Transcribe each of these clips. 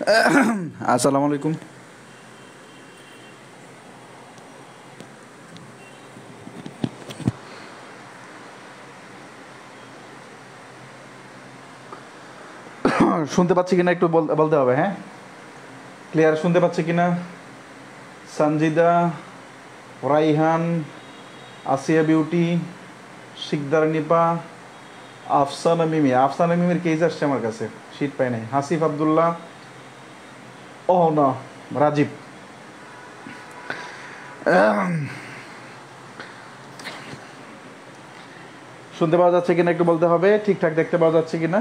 আসসালামু আলাইকুম। শুনতে পাচ্ছি কিনা একটু বলতে হবে, হ্যাঁ? ক্লিয়ার শুনতে পাচ্ছি কিনা? সঞ্জিদা, রাইহান, আসিয়া বিউটি, শিকদার নিপা, আফসানা মিমি। আফসানা মিমির কেস আসছে আমার কাছে, শীত পাই নাই। হাসিফ আবদুল্লাহ, ও না, রাজীব। শুনতে পাওয়া যাচ্ছে কিনা একটু বলতে হবে, ঠিকঠাক দেখতে পাওয়া যাচ্ছে কিনা।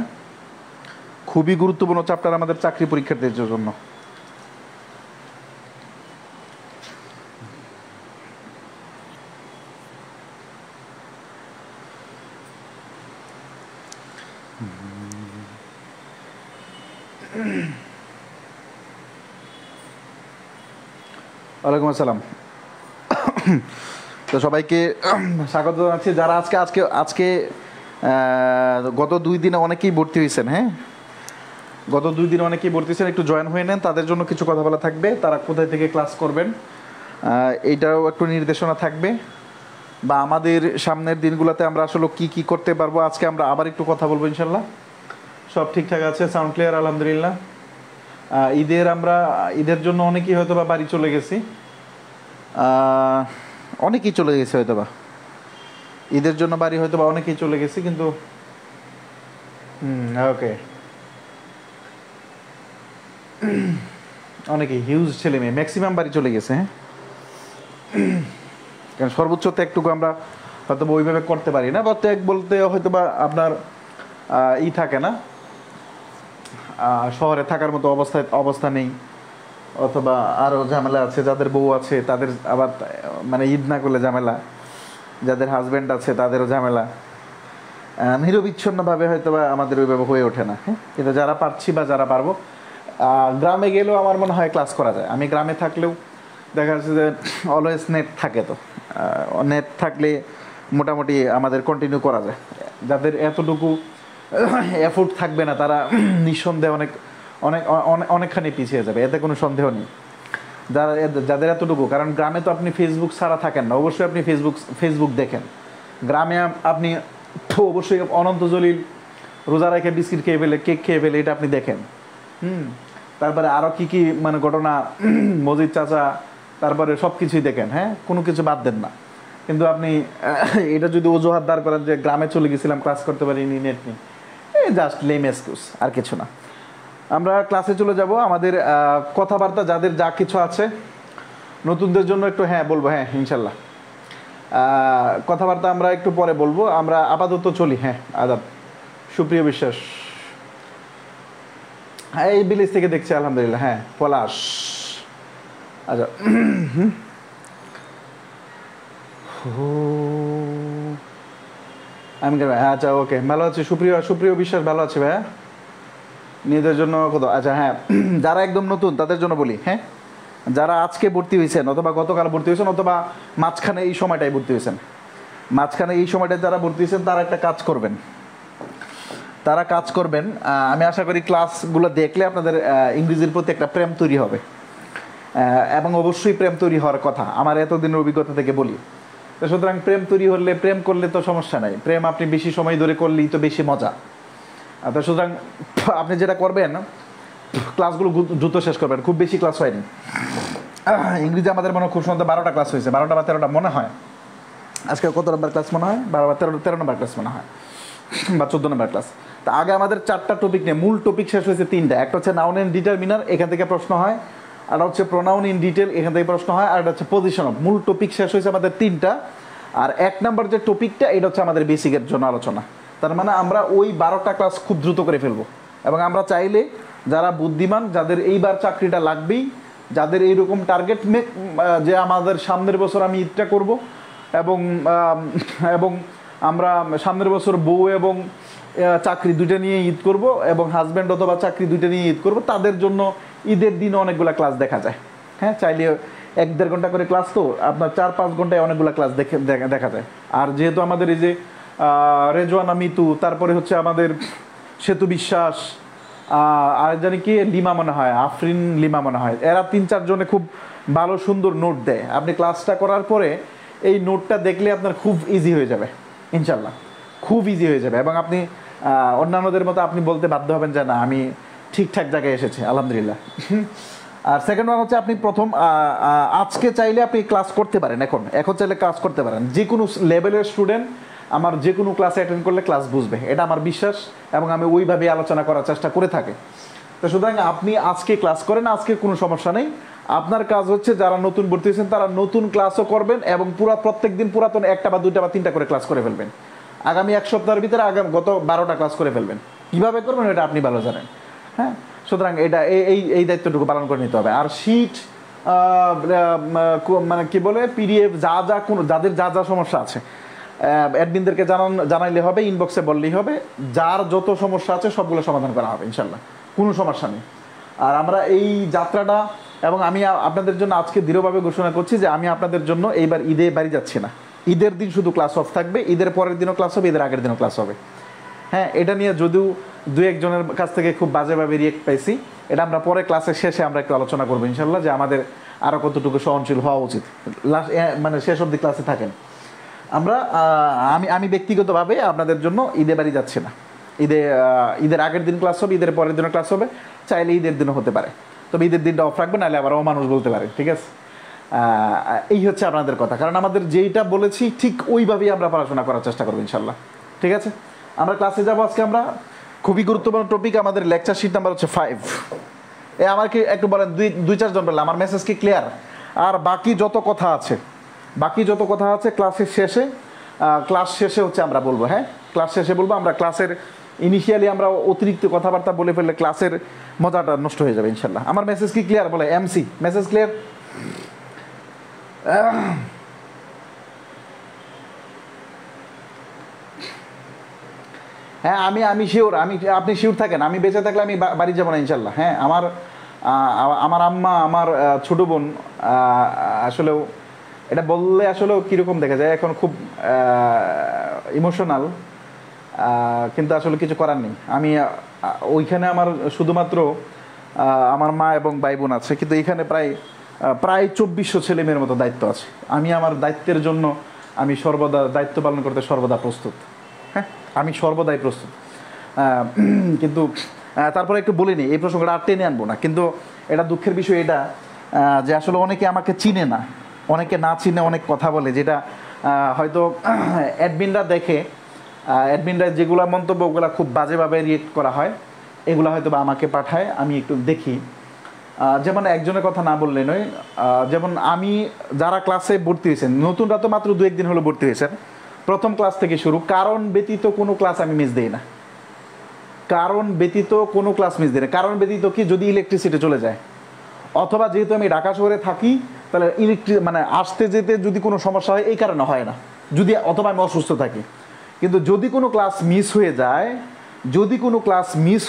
খুবই গুরুত্বপূর্ণ চ্যাপ্টার আমাদের চাকরি পরীক্ষার্থীদের জন্য। ওয়ালাইকুম আসসালাম। তো সবাইকে স্বাগত জানাচ্ছি। যারা আজকে আজকে আজকে গত 2 দিনে অনেকেই ভর্তি হয়েছেন, হ্যাঁ, গত 2 দিনে অনেকেই ভর্তি হয়েছেন, একটু জয়েন হয়ে নেন। তাদের জন্য কিছু কথা বলা থাকবে, তারা কোথায় থেকে ক্লাস করবেন এইটাও একটু নির্দেশনা থাকবে, বা আমাদের সামনের দিনগুলোতে আমরা আসলে কি কি করতে পারবো। আজকে আমরা আবার একটু কথা বলবো ইনশাল্লাহ। সব ঠিকঠাক আছে, সাউন্ড ক্লিয়ার আলহামদুলিল্লাহ। ঈদের জন্য অনেকেই হয়তো বা বাড়ি চলে গেছি, অনেকেই চলে গেছে হয়তো বা ঈদের জন্য বাড়ি, হয়তো বা অনেকেই চলে গেছি, কিন্তু ওকে, অনেকেই হিউজ ছেলে মেয়ে ম্যাক্সিমাম বাড়ি চলে গেছে, হ্যাঁ। কারণ সর্বোচ্চ ত্যাগটুকু আমরা হয়তো বা ওইভাবে করতে পারি না, বা ত্যাগ বলতে হয়তো বা আপনার থাকে না, শহরে থাকার মতো অবস্থা নেই, অথবা আরও ঝামেলা আছে, যাদের বউ আছে তাদের আবার মানে ঈদ না করলে ঝামেলা, যাদের হাজব্যান্ড আছে তাদেরও ঝামেলা, নিরবিচ্ছিন্নভাবে হয়তো বা আমাদের ওইভাবে হয়ে ওঠে না, হ্যাঁ। কিন্তু যারা পারছি বা যারা পারবো, গ্রামে গেলেও আমার মনে হয় ক্লাস করা যায়। আমি গ্রামে থাকলেও দেখা যাচ্ছে যে অলওয়েজ নেট থাকে, তো নেট থাকলে মোটামুটি আমাদের কন্টিনিউ করা যায়। যাদের এতটুকু এফোর্ট থাকবে না তারা নিঃসন্দেহে অনেক অনেক অনেকখানি পিছিয়ে যাবে, এতে কোনো সন্দেহ নেই। যাদের এতটুকু, কারণ গ্রামে তো আপনি ফেসবুক ছাড়া থাকেন না, অবশ্যই আপনি ফেসবুক দেখেন। গ্রামে আপনি অবশ্যই অনন্ত জলিল রোজা রেখে বিস্কিট খেয়ে ফেলে, কেক খেয়ে ফেলে, এটা আপনি দেখেন। তারপরে আরও কী কী মানে ঘটনা, মজিদ চাচা, তারপরে সব কিছুই দেখেন, হ্যাঁ, কোনো কিছু বাদ দেন না। কিন্তু আপনি এটা যদি অজুহাত দাঁড় করেন যে গ্রামে চলে গেছিলাম, ক্লাস করতে পারিনি, নেট নেই, জাস্ট লেম এক্সকিউজ, আর কিছু না। আমরা ক্লাসে চলে যাব। আমাদের কথাবার্তা যাদের যা কিছু আছে নতুনদের জন্য একটু, হ্যাঁ বলবো, হ্যাঁ ইনশাল্লাহ কথাবার্তা আমরা একটু পরে বলবো। আমরা আপাতত চলি। হ্যাঁ, আদাব, সুপ্রিয় বিশ্বাস, হ্যাঁ এই বিলিজ থেকে দেখছি আলহামদুলিল্লাহ। হ্যাঁ, পলাশ, আচ্ছা। আমি আচ্ছা, ওকে, ভালো আছি। সুপ্রিয় বিশ্বাস ভালো আছে ভাইয়া, নিজেদের জন্য কত? আচ্ছা হ্যাঁ, যারা একদম নতুন তাদের জন্য বলি, হ্যাঁ, যারা আজকে ভর্তি হয়েছেন অথবা গতকাল ভর্তি হয়েছেন অথবা মাঝখানে এই সময়টায় ভর্তি হয়েছেন, মাঝখানে এই সময়টায় যারা ভর্তি হয়েছেন তারা একটা কাজ করবেন, আমি আশা করি ক্লাসগুলো দেখলে আপনাদের ইংরেজির প্রতি একটা প্রেম তৈরি হবে, এবং অবশ্যই প্রেম তৈরি হওয়ার কথা, আমার এতদিনের অভিজ্ঞতা থেকে বলি। তো সুতরাং প্রেম করলে তো সমস্যা নাই, প্রেম আপনি বেশি সময় ধরে করলেই তো বেশি মজা। তো সুতরাং আপনি যেটা করবেন, ক্লাসগুলো দ্রুত শেষ করবেন। খুব বেশি ক্লাস হয়নি ইংরেজি, আমাদের মনে হয় খুব সুন্দর 12টা ক্লাস হয়েছে, 12টা বা 13টা মনে হয়। আজকে কত নম্বর ক্লাস মনে হয়? 12 বা 13 নম্বর ক্লাস মনে হয়, বা 14 নম্বর ক্লাস। তা আগে আমাদের 4টা টপিক নিয়ে, মূল টপিক শেষ হয়েছে 3টা। একটা হচ্ছে নাউন এন্ড ডিটারমিনার, এখান থেকে প্রশ্ন হয়। আর হচ্ছে প্রোনাউন ইন ডিটেল, এখান থেকে প্রশ্ন হয়। আর এটা হচ্ছে পজিশন অফ। মূল টপিক শেষ হয়েছে আমাদের 3টা। আর 1 নম্বর যে টপিকটা, এটা হচ্ছে আমাদের বেসিকের জন্য আলোচনা। তার মানে আমরা ওই 12টা ক্লাস খুব দ্রুত করে ফেলবো। এবং আমরা চাইলে যারা বুদ্ধিমান, যাদের এইবার চাকরিটা লাগবেই, যাদের এইরকম টার্গেট যে আমাদের সামনের বছর আমি ঈদটা করব, এবং আমরা সামনের বছর বউ এবং চাকরি দুইটা নিয়ে ঈদ করব, এবং হাজব্যান্ড অথবা চাকরি দুইটা নিয়ে ঈদ করব, তাদের জন্য ঈদের দিনে অনেকগুলো ক্লাস দেখা যায়। হ্যাঁ, চাইলে 1-1.5 ঘন্টা করে ক্লাস, তো আপনার 4-5 ঘন্টায় অনেকগুলো ক্লাস দেখা যায়। আর যেহেতু আমাদের এই যে রেজওয়ানা মিতু, তারপরে হচ্ছে আমাদের সেতু বিশ্বাস, আর জানি কি লিমা মনে হয়, আফরিন লিমা মনে হয়, এরা 3-4 জনে খুব ভালো সুন্দর নোট দেয়। আপনি ক্লাসটা করার পরে এই নোটটা দেখলে আপনার খুব ইজি হয়ে যাবে ইনশাল্লাহ, খুব ইজি হয়ে যাবে, এবং আপনি অন্যান্যদের মতো আপনি বলতে বাধ্য হবেন যে না আমি ঠিকঠাক জায়গায় এসেছি আলহামদুলিল্লাহ। আর সেকেন্ড ওয়ান হচ্ছে আপনি প্রথম আজকে চাইলে আপনি ক্লাস করতে পারেন, এখন চাইলে ক্লাস করতে পারেন। যে কোনো লেভেলের স্টুডেন্ট আমার যে কোনো ক্লাসে অ্যাটেন্ড করলে ক্লাস বুঝবে, এটা আমার বিশ্বাস, এবং আমি ওইভাবে আলোচনা করার চেষ্টা করে থাকি। তো সুতরাং আপনি আজকে ক্লাস করেন, আজকে কোনো সমস্যা নেই। আপনার কাজ হচ্ছে যারা নতুন ভর্তি হয়েছেন তারা নতুন ক্লাসও করবেন, এবং প্রত্যেক দিন পুরাতন 1টা বা 2টা বা 3টা করে ক্লাস করে ফেলবেন। আগামী 1 সপ্তাহের ভিতরে গত 12টা ক্লাস করে ফেলবেন। কীভাবে করবেন এটা আপনি ভালো জানেন, হ্যাঁ। সুতরাং এটা এই দায়িত্বটুকু পালন করে নিতে হবে। আর শীট মানে কি বলে পিডিএফ যাদের যা সমস্যা আছে অ্যাডমিনদেরকে জানাইলে হবে, ইনবক্সে বললেই হবে, যার যত সমস্যা আছে সবগুলো সমাধান করা হবে ইনশাল্লাহ, কোনো সমস্যা নেই। আর আমরা এই যাত্রাটা, এবং আমি আপনাদের জন্য আজকে দৃঢ়ভাবে ঘোষণা করছি যে আমি আপনাদের জন্য এইবার ঈদে বাড়ি যাচ্ছি না। ঈদের দিন শুধু ক্লাস অফ থাকবে, ঈদের পরের দিনও ক্লাস হবে, ঈদের আগের দিনও ক্লাস হবে। হ্যাঁ, এটা নিয়ে যদিও 2-1 জনের কাছ থেকে খুব বাজেভাবে রিয়েক্ট পাইছি, এটা আমরা পরে ক্লাসের শেষে আমরা একটু আলোচনা করবো ইনশাল্লাহ, যে আমাদের আরও কতটুকু সহনশীল হওয়া উচিত, মানে শেষ অবধি ক্লাসে থাকেন। আমি ব্যক্তিগতভাবে আপনাদের জন্য ঈদে বাড়ি যাচ্ছি না। ঈদের আগের দিন ক্লাস হবে, ঈদের পরের দিনও ক্লাস হবে, চাইলে ঈদের দিনও হতে পারে, তবে ঈদের দিনটা অফ রাখবে, নাহলে আবার অমানুষ বলতে পারে, ঠিক আছে। এই হচ্ছে আপনাদের কথা, কারণ আমাদের যেইটা বলেছি ঠিক ওইভাবেই আমরা পড়াশোনা করার চেষ্টা করবো ইনশাল্লাহ, ঠিক আছে। আমরা ক্লাসে যাবো আজকে। আমরা খুবই গুরুত্বপূর্ণ টপিক, আমাদের লেকচার শিট নাম্বার হচ্ছে 5। আমাকে একটু বলেন, 2-4 জন বললাম আমার মেসেজ কি ক্লিয়ার? আর বাকি যত কথা আছে ক্লাস শেষে হচ্ছে আমরা বলবো, হ্যাঁ ক্লাস শেষে বলবো। আমরা ক্লাসের ইনিশিয়ালি আমরা অতিরিক্ত কথাবার্তা বলে ফেললে ক্লাসের মজাটা নষ্ট হয়ে যাবে ইনশাল্লাহ। আমার মেসেজ কি ক্লিয়ার? বলে এমসি মেসেজ ক্লিয়ার? হ্যাঁ, আমি শিওর, আপনি শিওর থাকেন, আমি বেঁচে থাকলে আমি বাড়ি যাবো না ইনশাল্লাহ। হ্যাঁ, আমার আম্মা, আমার ছোটো বোন, আসলেও এটা বললে আসলেও কীরকম দেখা যায়, এখন খুব ইমোশনাল, কিন্তু আসলে কিছু করার নেই। আমি ওইখানে আমার শুধুমাত্র আমার মা এবং ভাই বোন আছে, কিন্তু এখানে প্রায় 2400 ছেলে মেয়ের মতো দায়িত্ব আছে। আমি আমার দায়িত্বের জন্য আমি সর্বদা দায়িত্ব পালন করতে সর্বদা প্রস্তুত, হ্যাঁ আমি সর্বদাই প্রস্তুত। কিন্তু তারপরে একটু বলিনি, এই প্রসঙ্গটা আর টেনে আনবো না, কিন্তু এটা দুঃখের বিষয় এটা যে আসলে অনেকে আমাকে চিনে না, অনেকে না চিনে অনেক কথা বলে, যেটা হয়তো অ্যাডমিনরা দেখে, অ্যাডমিনরা যেগুলো মন্তব্য ওগুলো খুব বাজেভাবে রিয়েক্ট করা হয়, এগুলো হয়তো বা আমাকে পাঠায়, আমি একটু দেখি। যেমন একজনের কথা না বললে নয়, যেমন আমি যারা ক্লাসে ভর্তি হয়েছেন, নতুনরা তো মাত্র 2-1 দিন হলো ভর্তি হয়েছেন, প্রথম ক্লাস থেকে শুরু, কারণ ব্যতীত কোনো ক্লাস আমি মিস দিই না, কারণ ব্যতীত কোনো ক্লাস মিস দিই না। কারণ ব্যতীত কি, যদি ইলেকট্রিসিটি চলে যায়, অথবা যেহেতু আমি ঢাকা শহরে থাকি, তাহলে মানে আসতে যেতে যদি কোনো সমস্যা হয়, এই কারণে হয় না, যদি অথবা আমি অসুস্থ থাকি। কিন্তু যদি কোনো ক্লাস মিস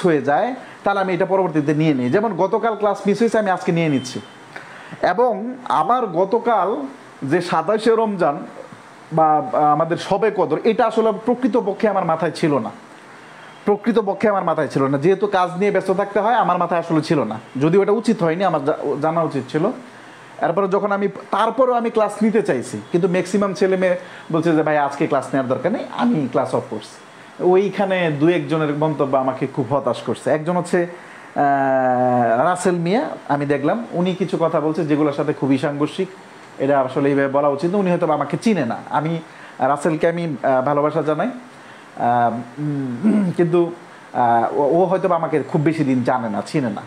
হয়ে যায়, তাহলে আমি এটা পরবর্তীতে নিয়ে নিই। যেমন গতকাল ক্লাস মিস হয়েছে, আমি আজকে নিয়ে নিচ্ছি। এবং আমার গতকাল যে 27শে রমজান বা আমাদের শবে কদর, এটা আসলে প্রকৃতপক্ষে আমার মাথায় ছিল না, যেহেতু কাজ নিয়ে ব্যস্ত থাকতে হয়, আমার মাথায় আসলে ছিল না, যদিও এটা উচিত হয়নি, আমার জানা উচিত ছিল। এরপরে যখন তারপরেও আমি ক্লাস নিতে চাইছি, কিন্তু ম্যাক্সিমাম ছেলে মেয়ে বলছে যে ভাই আজকে ক্লাস নেওয়ার দরকার নেই, আমি ক্লাস অফ করছি। ওইখানে 2-1 জনের মন্তব্য আমাকে খুব হতাশ করছে। একজন হচ্ছে রাসেল মিয়া, আমি দেখলাম উনি কিছু কথা বলছে যেগুলোর সাথে খুবই সাংঘর্ষিক, এটা আসলে এইভাবে বলা উচিত। উনি হয়তো আমাকে চিনে না, আমি রাসেলকে আমি ভালোবাসা জানাই, কিন্তু ও হয়তো আমাকে খুব বেশি দিন জানে না, চিনে না,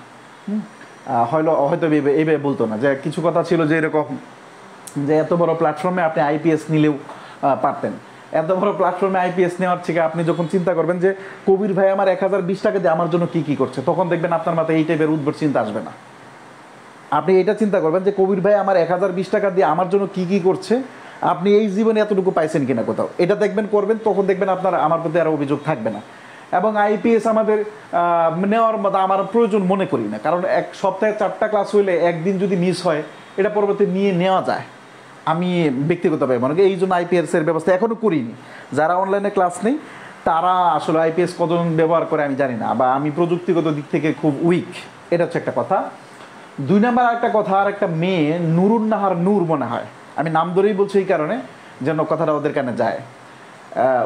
হয়তো এইভাবে বলতো না। যে কিছু কথা ছিল যে এরকম, যে এত বড় প্ল্যাটফর্মে আপনি আইপিএস নিলেও পারতেন, এত বড় প্ল্যাটফর্মে আইপিএস নেওয়ার থেকে আপনি যখন চিন্তা করবেন যে কবির ভাই আমার 1020 টাকা দিয়ে আমার জন্য কি করছে, তখন দেখবেন আপনার মাথায় এই টাইপের উদ্ভট চিন্তা আসবে না। আপনি এটা চিন্তা করবেন যে কবির ভাই আমার 1020 টাকা দিয়ে আমার জন্য কি করছে, আপনি এই জীবনে এতটুকু পাইছেন কিনা কোথাও, এটা দেখবেন, করবেন, তখন দেখবেন আপনার আমার প্রতি আর অভিযোগ থাকবে না। এবং আইপিএস আমাদের নেওয়ার মতো আমার প্রয়োজন মনে করি না, কারণ এক সপ্তাহে 4টা ক্লাস হইলে একদিন যদি মিস হয়, এটা পরবর্তী নিয়ে নেওয়া যায়। আমি ব্যক্তিগতভাবে মনে করি এই জন্য আইপিএস এর ব্যবস্থা এখনও করিনি। যারা অনলাইনে ক্লাস নেই তারা আসলে আইপিএস কতজন ব্যবহার করে আমি জানি না, বা আমি প্রযুক্তিগত দিক থেকে খুব উইক, এটা হচ্ছে একটা কথা। 2 নাম্বার একটা কথা, আর একটা মেয়ে নুরুন্নাহার নূর মনে হয়, আমি নাম ধরেই বলছি এই কারণে যেন কথাটা ওদের কানে যায়।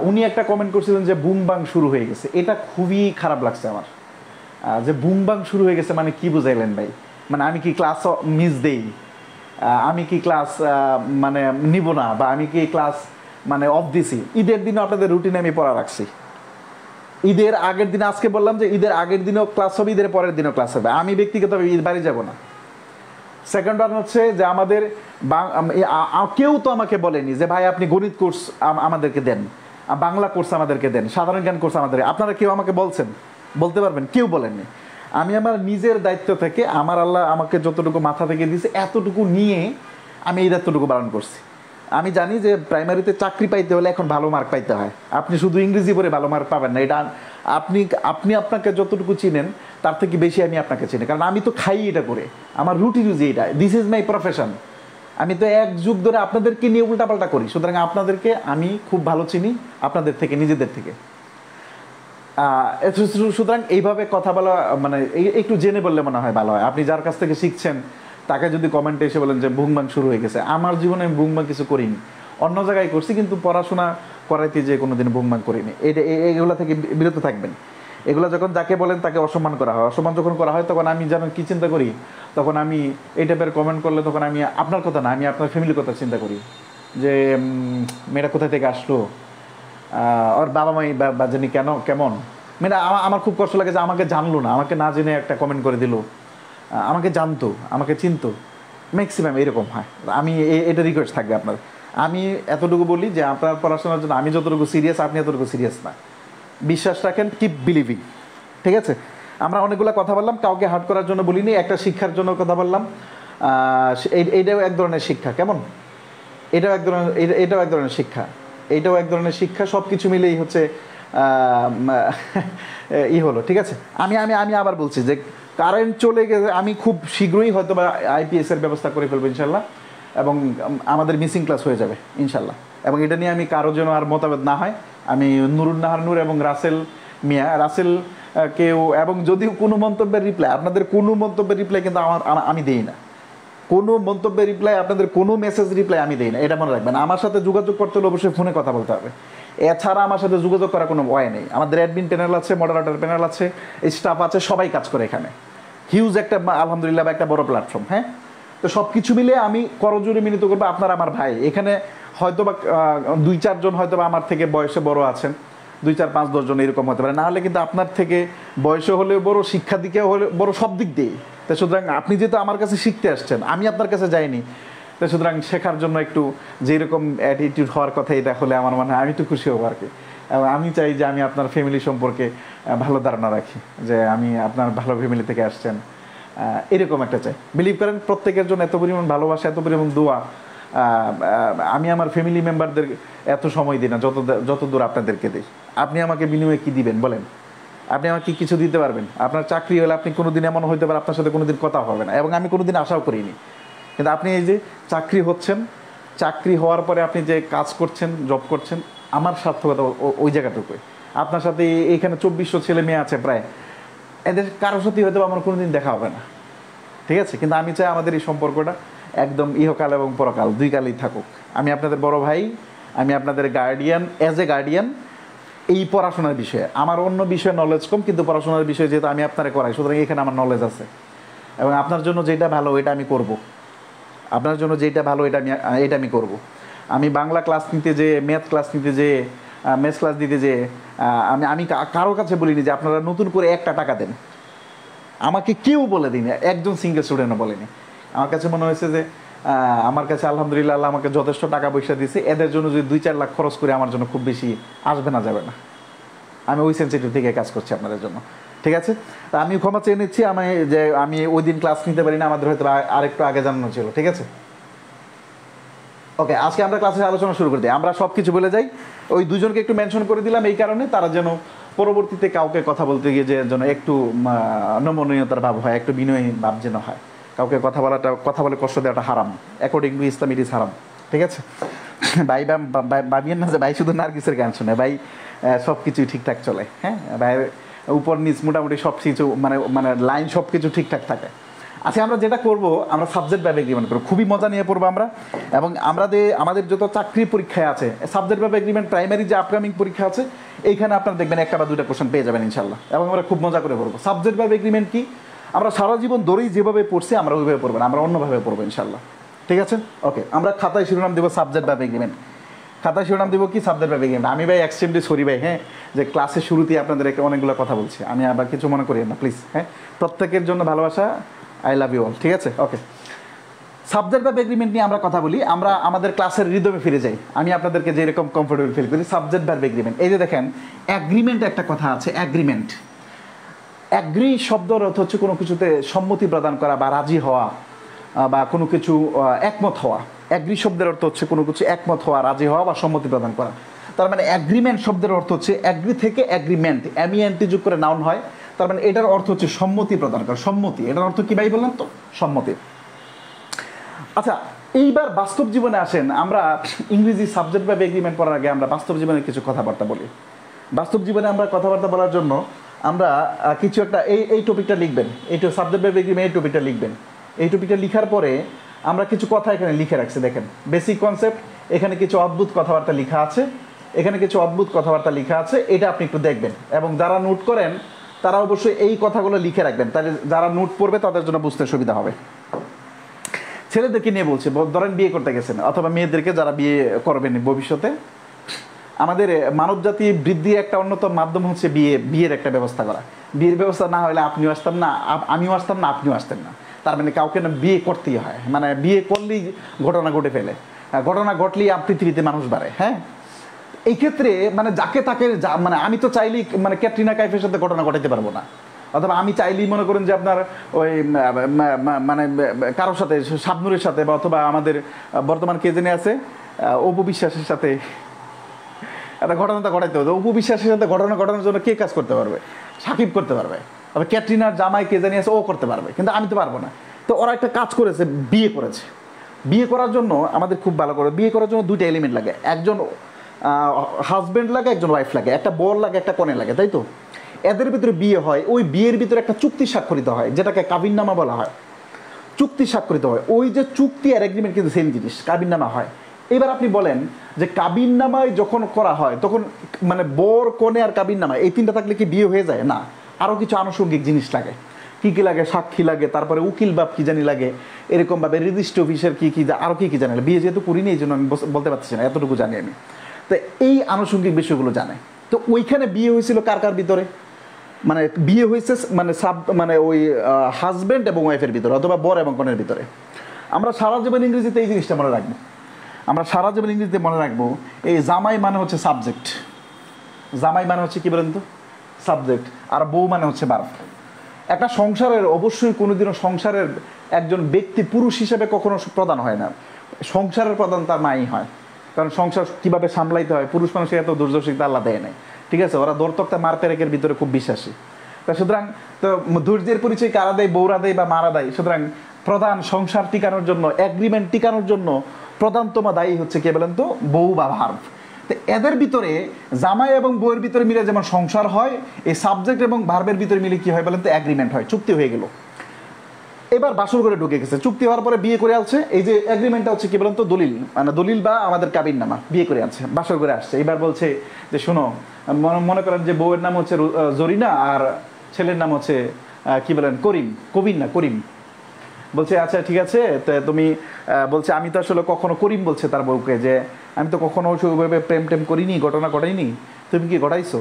উনি একটা কমেন্ট করছিলেন যে বুম বাং শুরু হয়ে গেছে, এটা খুবই খারাপ লাগছে আমার। যে বুম বাং শুরু হয়ে গেছে মানে কি বুঝাইলেন ভাই? মানে আমি কি ক্লাস মিস দেই? আমি কি ক্লাস মানে নিব না, বা আমি কি ক্লাস মানে অফ দিছি? ঈদের দিনও আপনাদের রুটিনে আমি পড়া রাখছি, ঈদের আগের দিন, আজকে বললাম যে ঈদের আগের দিনও ক্লাস হবে, ঈদের পরের দিনও ক্লাস হবে, আমি ব্যক্তিগতভাবে ঈদ বাড়ি যাব না। সেকেন্ড ওয়ান হচ্ছে যে আমাদের কেউ তো আমাকে বলেনি যে ভাই আপনি গণিত কোর্স আমাদেরকে দেন, বাংলা কোর্স আমাদেরকে দেন, সাধারণ জ্ঞান কোর্স আমাদের, আপনারা কেউ আমাকে বলছেন? বলতে পারবেন? কেউ বলেননি। আমি আমার নিজের দায়িত্ব থেকে, আমার আল্লাহ আমাকে যতটুকু মাথা থেকে দিয়েছে এতটুকু নিয়ে আমি এই দায়িত্বটুকু পালন করছি। আমি জানি যে প্রাইমারিতে চাকরি পাইতে হলে এখন ভালো মার্ক পাইতে হয়, আপনি শুধু ইংরেজি পড়ে ভালো মার্ক পাবেন না, এটা আপনি আপনাকে যতটুকু চিনেন তার থেকে বেশি আমি আপনাকে চিনি, কারণ আমি তো খাই এটা করে, আমার রুটি রুজি এটা, দিস ইজ মাই প্রফেশন। আমি তো এক যুগ ধরে আপনাদেরকে নিয়ে উল্টাপাল্টা করি, সুতরাং আপনাদেরকে আমি খুব ভালো চিনি আপনাদের থেকে, নিজেদের থেকে। সুতরাং এইভাবে কথা বলা মানে একটু জেনে বললে মনে হয় ভালো হয়। আপনি যার কাছ থেকে শিখছেন তাকে যদি কমেন্টে এসে বলেন যে বুংবাং শুরু হয়ে গেছে, আমার জীবনে আমি বুংবাং কিছু করিনি, অন্য জায়গায় করছি, কিন্তু পড়াশোনা করাইতে যে কোনোদিন বুংবাং করিনি। এগুলো থেকে বিরত থাকবেন। এগুলো যখন যাকে বলেন তাকে অসম্মান করা হয়, অসম্মান যখন করা হয় তখন আমি যেন কী চিন্তা করি, তখন আমি এই টাইপের কমেন্ট করলে তখন আমি আপনার কথা না, আমি আপনার ফ্যামিলির কথা চিন্তা করি, যে মেয়েটা কোথা থেকে আসলো, ওর বাবা মাই বা জানি কেমন। মানে আমার খুব কষ্ট লাগে যে আমাকে জানলো না, আমাকে না জেনে একটা কমেন্ট করে দিল, আমাকে জানতো, আমাকে চিনতো, ম্যাক্সিমাম এরকম হয়। আমি এটা রিকোয়েস্ট থাকবে আপনার, আমি এতটুকু বলি যে আপনার পড়াশোনার জন্য আমি যতটুকু সিরিয়াস আপনি এতটুকু সিরিয়াস না, বিশ্বাস রাখেন, কিপ বিলিভিং। ঠিক আছে? আমরা অনেকগুলো কথা বললাম, কাউকে হার্ট করার জন্য বলিনি, একটা শিক্ষার জন্য কথা বললাম। এইটাও এক ধরনের শিক্ষা, কেমন? এটাও এক ধরনের শিক্ষা, এইটাও এক ধরনের শিক্ষা, সব কিছু মিলেই হচ্ছে হলো। ঠিক আছে? আমি আমি আমি আবার বলছি যে কারেন্ট চলে গেছে, আমি খুব শীঘ্রই হয়তো বা আইপিএস এর ব্যবস্থা করে ফেলবো ইনশাল্লাহ, এবং আমাদের মিসিং ক্লাস হয়ে যাবে ইনশাল্লাহ। এবং এটা নিয়ে আমি কারো যেন আর মতভেদ না হয়, আমি নুরুন্নাহার নূর এবং রাসেল মিয়া, রাসেল কেউ, এবং যদিও কোনো মন্তব্যের রিপ্লাই, আপনাদের কোনো মন্তব্যের রিপ্লাই কিন্তু আমি দিই না, কোনো মন্তব্যের রিপ্লাই, আপনাদের কোনো মেসেজ রিপ্লাই আমি দিই না, এটা মনে রাখবেন। আমার সাথে যোগাযোগ করতে হলে অবশ্যই ফোনে কথা বলতে হবে, এছাড়া আমার সাথে যোগাযোগ করার কোনো ওয়ে নেই। আমাদের অ্যাডমিন প্যানেল আছে, মডারেটর প্যানেল আছে, স্টাফ আছে, সবাই কাজ করে এখানে, হিউজ একটা আলহামদুলিল্লাহ একটা বড় প্ল্যাটফর্ম। হ্যাঁ, তো সব কিছু মিলে আমি করজোরে মিলিত করবো, আপনারা আমার ভাই। এখানে হয়তো বা 2-4 জন হয়তো বা আমার থেকে বয়সে বড় আছেন, 2-4-5-10 জন এরকম হতে পারে, না হলে কিন্তু আপনার থেকে বয়সে হলেও বড়, শিক্ষা দিকে হলে বড়, সব দিক দিয়ে। তো সুতরাং আপনি যেহেতু আমার কাছে শিখতে আসছেন, আমি আপনার কাছে যাইনি, তো সুতরাং শেখার জন্য একটু যেরকম অ্যাটিটিউড হওয়ার কথা, এটা হলে আমার মনে হয় আমি একটু খুশি হবো আর কি। এবং আমি চাই যে আমি আপনার ফ্যামিলি সম্পর্কে ভালো ধারণা রাখি, যে আমি আপনার ভালো ফ্যামিলি থেকে আসছেন, এরকম একটা চাই। বিলিভ করেন, প্রত্যেকের জন্য এত পরিমাণ ভালোবাসা, এত পরিমাণ দোয়া আমি আমার ফ্যামিলি মেম্বারদের এত সময় দিই না যত দূর আপনাদেরকে দিই। আপনি আমাকে বিনিময়ে কী দিবেন বলেন? আপনি আমাকে কিছু দিতে পারবেন? আপনার চাকরি হলে আপনি কোনোদিন এমন হইতে পারে আপনার সাথে কোনোদিন কথা হবে না, এবং আমি কোনোদিন আশাও করিনি, কিন্তু আপনি এই যে চাকরি হচ্ছেন, চাকরি হওয়ার পরে আপনি যে কাজ করছেন, জব করছেন, আমার সার্থকতা ওই জায়গাটুকুই। আপনার সাথে এইখানে 2400 ছেলে মেয়ে আছে প্রায়, এদের কারোর সাথে হয়তো আমার কোনোদিন দেখা হবে না, ঠিক আছে? কিন্তু আমি চাই আমাদের এই সম্পর্কটা একদম ইহকাল এবং পরকাল 2 কালেই থাকুক। আমি আপনাদের বড় ভাই, আমি আপনাদের গার্ডিয়ান, অ্যাজ এ গার্ডিয়ান। এই পড়াশোনার বিষয়ে আমার অন্য বিষয়ে নলেজ কম, কিন্তু পড়াশোনার বিষয়ে যেহেতু আমি আপনারা করাই, সুতরাং এখানে আমার নলেজ আছে, এবং আপনার জন্য যেটা ভালো এটা আমি করব, আপনার জন্য যেটা ভালো এটা আমি করব। আমি বাংলা ক্লাস নিতে যে, ম্যাথ ক্লাস নিতে যে, ম্যাথস ক্লাস দিতে যে, আমি কারোর কাছে বলিনি যে আপনারা নতুন করে 1 টাকা দেন, আমাকে কেউ বলে দিন, একজন সিঙ্গেল স্টুডেন্টও বলেনি। আমার কাছে মনে হয়েছে যে আমার কাছে আলহামদুলিল্লাহ আল্লাহ আমাকে যথেষ্ট টাকা পয়সা দিয়েছে, এদের জন্য যদি 2-4 লাখ খরচ করে আমার জন্য খুব বেশি আসবে না, যাবে না। আমি ওই সেন্সিটিভ থেকে কাজ করছি আপনাদের জন্য, ঠিক আছে? তা আমি ক্ষমা চেয়ে নিচ্ছি, আমি ওই দিন ক্লাস নিতে পারি না, আমাদের হয়তো আরেকটু আগে জানানো ছিল, ঠিক আছে? ওকে, আজকে আমরা ক্লাসের আলোচনা শুরু করে দিই। আমরা সব কিছু বলে যাই, ওই 2 জনকে একটু মেনশন করে দিলাম এই কারণে, তারা যেন পরবর্তীতে কাউকে কথা বলতে গিয়ে যেন একটু নমনীয়তার ভাব হয়, একটু বিনয়ী ভাব যেন হয়। কাউকে কথা বলে কষ্ট দেওয়াটা হারাম, according to Islam it is হারাম, ঠিক আছে? ভাই ভাবিয়েন না যে ভাই শুধু নার্গিসের গান শুনে, ভাই সব কিছুই ঠিকঠাক চলে। হ্যাঁ, ভাইয়ের উপর নিচ মোটামুটি সব কিছু মানে মানে লাইন সব কিছু ঠিকঠাক থাকে। আচ্ছা, আমরা যেটা করব, আমরা সাবজেক্ট ভাবে এগ্রিমেন্ট করবো, খুবই মজা নিয়ে পড়বো আমরা। এবং আমাদের যত চাকরির পরীক্ষায় আছে সাবজেক্ট ভাবে এগ্রিমেন্ট, প্রাইমারি যে আপকামিং পরীক্ষা আছে এইখানে আপনারা দেখবেন একটা বা দুটা কোশ্চেন পেয়ে যাবেন ইনশাল্লাহ। এবং আমরা খুব মজা করে পড়বো। সাবজেক্ট ভাবে এগ্রিমেন্ট কি, আমরা সারা জীবন ধরেই যেভাবে পড়ছি আমরা ওইভাবে পড়বো না, আমরা অন্যভাবে পড়বো ইনশাল্লাহ। ঠিক আছে, ওকে। আমরা খাতায় শিরোনাম দেবো সাবজেক্ট ভাবে এগ্রিমেন্ট। খাতায় শিরোনাম দেবো কি, সাবজেক্ট ভাবে এগ্রিমেন্ট। আমি ভাই এক্সট্রিমলি সরি ভাই, হ্যাঁ, যে ক্লাসের শুরুতেই আপনাদের অনেকগুলো কথা বলছি, আমি আবার কিছু মনে করি না প্লিজ। হ্যাঁ, প্রত্যেকের জন্য ভালোবাসা, আই লাভ ইউ অল। ঠিক আছে, ওকে। সাবজেক্ট ভাবে এগ্রিমেন্ট নিয়ে আমরা কথা বলি, আমরা আমাদের ক্লাসের রিদমে ফিরে যাই। আমি আপনাদেরকে যেরকম কমফোর্টেবল ফিল করি, সাবজেক্ট ভাবে এগ্রিমেন্ট। এই যে দেখেন, অ্যাগ্রিমেন্ট একটা কথা আছে, অ্যাগ্রিমেন্ট। অ্যাগ্রি শব্দের অর্থ হচ্ছে কোনো কিছুতে সম্মতি প্রদান করা বা রাজি হওয়া বা কোনো কিছু একমত হওয়া। অ্যাগ্রি শব্দের অর্থ হচ্ছে কোনো কিছু একমত হওয়া, রাজি হওয়া বা সম্মতি প্রদান করা। তার মানে অ্যাগ্রিমেন্ট শব্দের অর্থ হচ্ছে এগ্রি থেকে অ্যাগ্রিমেন্ট, এমইএনটি যোগ করে নাউন হয়। তার মানে এটার অর্থ হচ্ছে সম্মতি প্রদান করা, সম্মতি। এটার অর্থ কি ভাই বললাম তো, সম্মতি। আচ্ছা, এইবার বাস্তব জীবনে আসেন। আমরা ইংরেজি সাবজেক্ট ভাবে এগ্রিমেন্ট করার আগে আমরা বাস্তব জীবনে কিছু কথাবার্তা বলি। বাস্তব জীবনে আমরা কথাবার্তা বলার জন্য আমরা কিছু একটা এই টপিকটা লিখবেন, এইটা সাবজেক্ট ভাবে এগ্রিমেন্ট, এই টপিকটা লিখবেন। এই টপিকটা লিখার পরে আমরা কিছু কথা এখানে লিখে রাখছি, দেখেন বেসিক কনসেপ্ট। এখানে কিছু অদ্ভুত কথাবার্তা লেখা আছে, এখানে কিছু অদ্ভুত কথাবার্তা লেখা আছে, এটা আপনি একটু দেখবেন। এবং যারা নোট করেন তারা অবশ্যই এই কথাগুলো লিখে রাখবেন, তাহলে যারা নোট পড়বে তাদের জন্য বুঝতে সুবিধা হবে। ছেলেদেরকে নিয়ে বলছে, ধরেন বিয়ে করতে গেছেন, অথবা মেয়েদেরকে যারা বিয়ে করবেন ভবিষ্যতে। আমাদের মানব জাতি বৃদ্ধির একটা অন্যতম মাধ্যম হচ্ছে বিয়ের একটা ব্যবস্থা করা। বিয়ের ব্যবস্থা না হলে আপনিও আসতাম না, আমিও আসতাম না, আপনিও আসতেন না। তার মানে কাউকে না বিয়ে করতেই হয়, মানে বিয়ে করলেই ঘটনা ঘটে ফেলে, ঘটনা ঘটলেই পৃথিবীতে মানুষ বাড়ে। হ্যাঁ, এই ক্ষেত্রে মানে যাকে তাকে মানে আমি তো চাইলেই মানে ক্যাটরিনা কাইফের সাথে ঘটনা ঘটাইতে পারবো না, অথবা আমি চাইলেই মনে করেন যে আপনার ওই মানে কারোর সাথে, শাবনুরের সাথে, বা অথবা আমাদের বর্তমান কে জেনে আছে অপু বিশ্বাসের সাথে একটা ঘটনাটা ঘটাইতে হবে। অপু বিশ্বাসের সাথে ঘটনা ঘটানোর জন্য কে কাজ করতে পারবে? সাকিব করতে পারবে। তবে ক্যাটরিনার জামাই কে জানি আছে, ও করতে পারবে, কিন্তু আমি তো পারবো না। তো ওরা একটা কাজ করেছে, বিয়ে করেছে। বিয়ে করার জন্য আমাদের খুব ভালো করে, বিয়ে করার জন্য দুইটা এলিমেন্ট লাগে, একজন হাজব্যান্ড লাগে, একজন ওয়াইফ লাগে, একটা বর লাগে, একটা কনে লাগে, তাই তো? এদের ভিতরে বিয়ে হয়, ওই বিয়ের ভিতরে একটা চুক্তি স্বাক্ষরিত হয়, যেটাকে কাবিননামা বলা হয়। চুক্তি স্বাক্ষরিত হয়, ওই যে চুক্তি আর এগ্রিমেন্ট কিন্তু সেম জিনিস, কাবিননামা হয়। এবার আপনি বলেন যে কাবিননামায় যখন করা হয় তখন মানে বর, কনে আর কাবিননামা এই তিনটা থাকলে কি বিয়ে হয়ে যায়? না, আরও কিছু আনুষঙ্গিক জিনিস লাগে। কী কী লাগে? সাক্ষী লাগে, তারপরে উকিল বাপ কী জানি লাগে, এরকমভাবে রেজিস্ট্রি অফিসের কী কী, আরও কী কী জানি। বিয়ে যেহেতু করিনি এই জন্য আমি বলতে পারছি না, এতটুকু জানি আমি। তো এই আনুষঙ্গিক বিষয়গুলো জানে। তো ওইখানে বিয়ে হয়েছিল কার কার ভিতরে? মানে বিয়ে হয়েছে মানে ওই হাজব্যান্ড এবং ওয়াইফের ভিতরে, অথবা বর এবং কনের ভিতরে। আমরা সারা জীবন ইংরেজিতে এই জিনিসটা মনে রাখবো, আমরা সারা জীবন ইংরেজিতে মনে রাখবো, এই জামাই মানে হচ্ছে সাবজেক্ট, জামাই মানে হচ্ছে কি বলেন তো, সাবজেক্ট, আর বউ মানে হচ্ছে ভার্ব। একটা সংসারের অবশ্যই কোনোদিনও সংসারের একজন ব্যক্তি পুরুষ হিসেবে কখনো প্রধান হয় না, সংসারের প্রধান তার মাই হয়। কারণ সংসার কীভাবে সামলাইতে হয় পুরুষ মানুষের এত দুর্দশিকতা আল্লাহ দেয় নাই, ঠিক আছে? ওরা দৌড়তক্তা মার পেরেকের ভিতরে খুব বিশ্বাসী। তা সুতরাং তো ধৈর্যের পরিচয় কারা দেয়? বউরা দেয় বা মারা দেয়। সুতরাং প্রধান সংসার টিকানোর জন্য, এগ্রিমেন্ট টিকানোর জন্য প্রধানতম দায়ী হচ্ছে কে বলেন তো? বউ বা ভার্ব। তো এদের ভিতরে জামাই এবং বউয়ের ভিতরে মিলে যেমন সংসার হয়, এই সাবজেক্ট এবং ভার্বের ভিতরে মিলে কি হয় বলেন তো? এগ্রিমেন্ট হয়, চুক্তি হয়ে গেল। এবার বাসর করে ঢুকে গেছে, চুক্তি হওয়ার পরে বিয়ে করে আসছে। এই যে এগ্রিমেন্টটা হচ্ছে কি বলেন তো? দলিল, মানে দলিল বা আমাদের কাবিননামা। বিয়ে করে আসছে, বাসর করে আসছে। এবার বলছে যে শোনো, মনে করেন যে বউয়ের নাম হচ্ছে জরিনা আর ছেলের নাম হচ্ছে কি বলেন, করিম, কবির না করিম। বলছে আচ্ছা ঠিক আছে, তো তুমি বলছে আমি তো আসলে কখনো, করিম বলছে তার বউকে যে আমি তো কখনো ওইভাবে প্রেম টেম করিনি, ঘটনা ঘটাইনি, তুমি কি ঘটাইছো?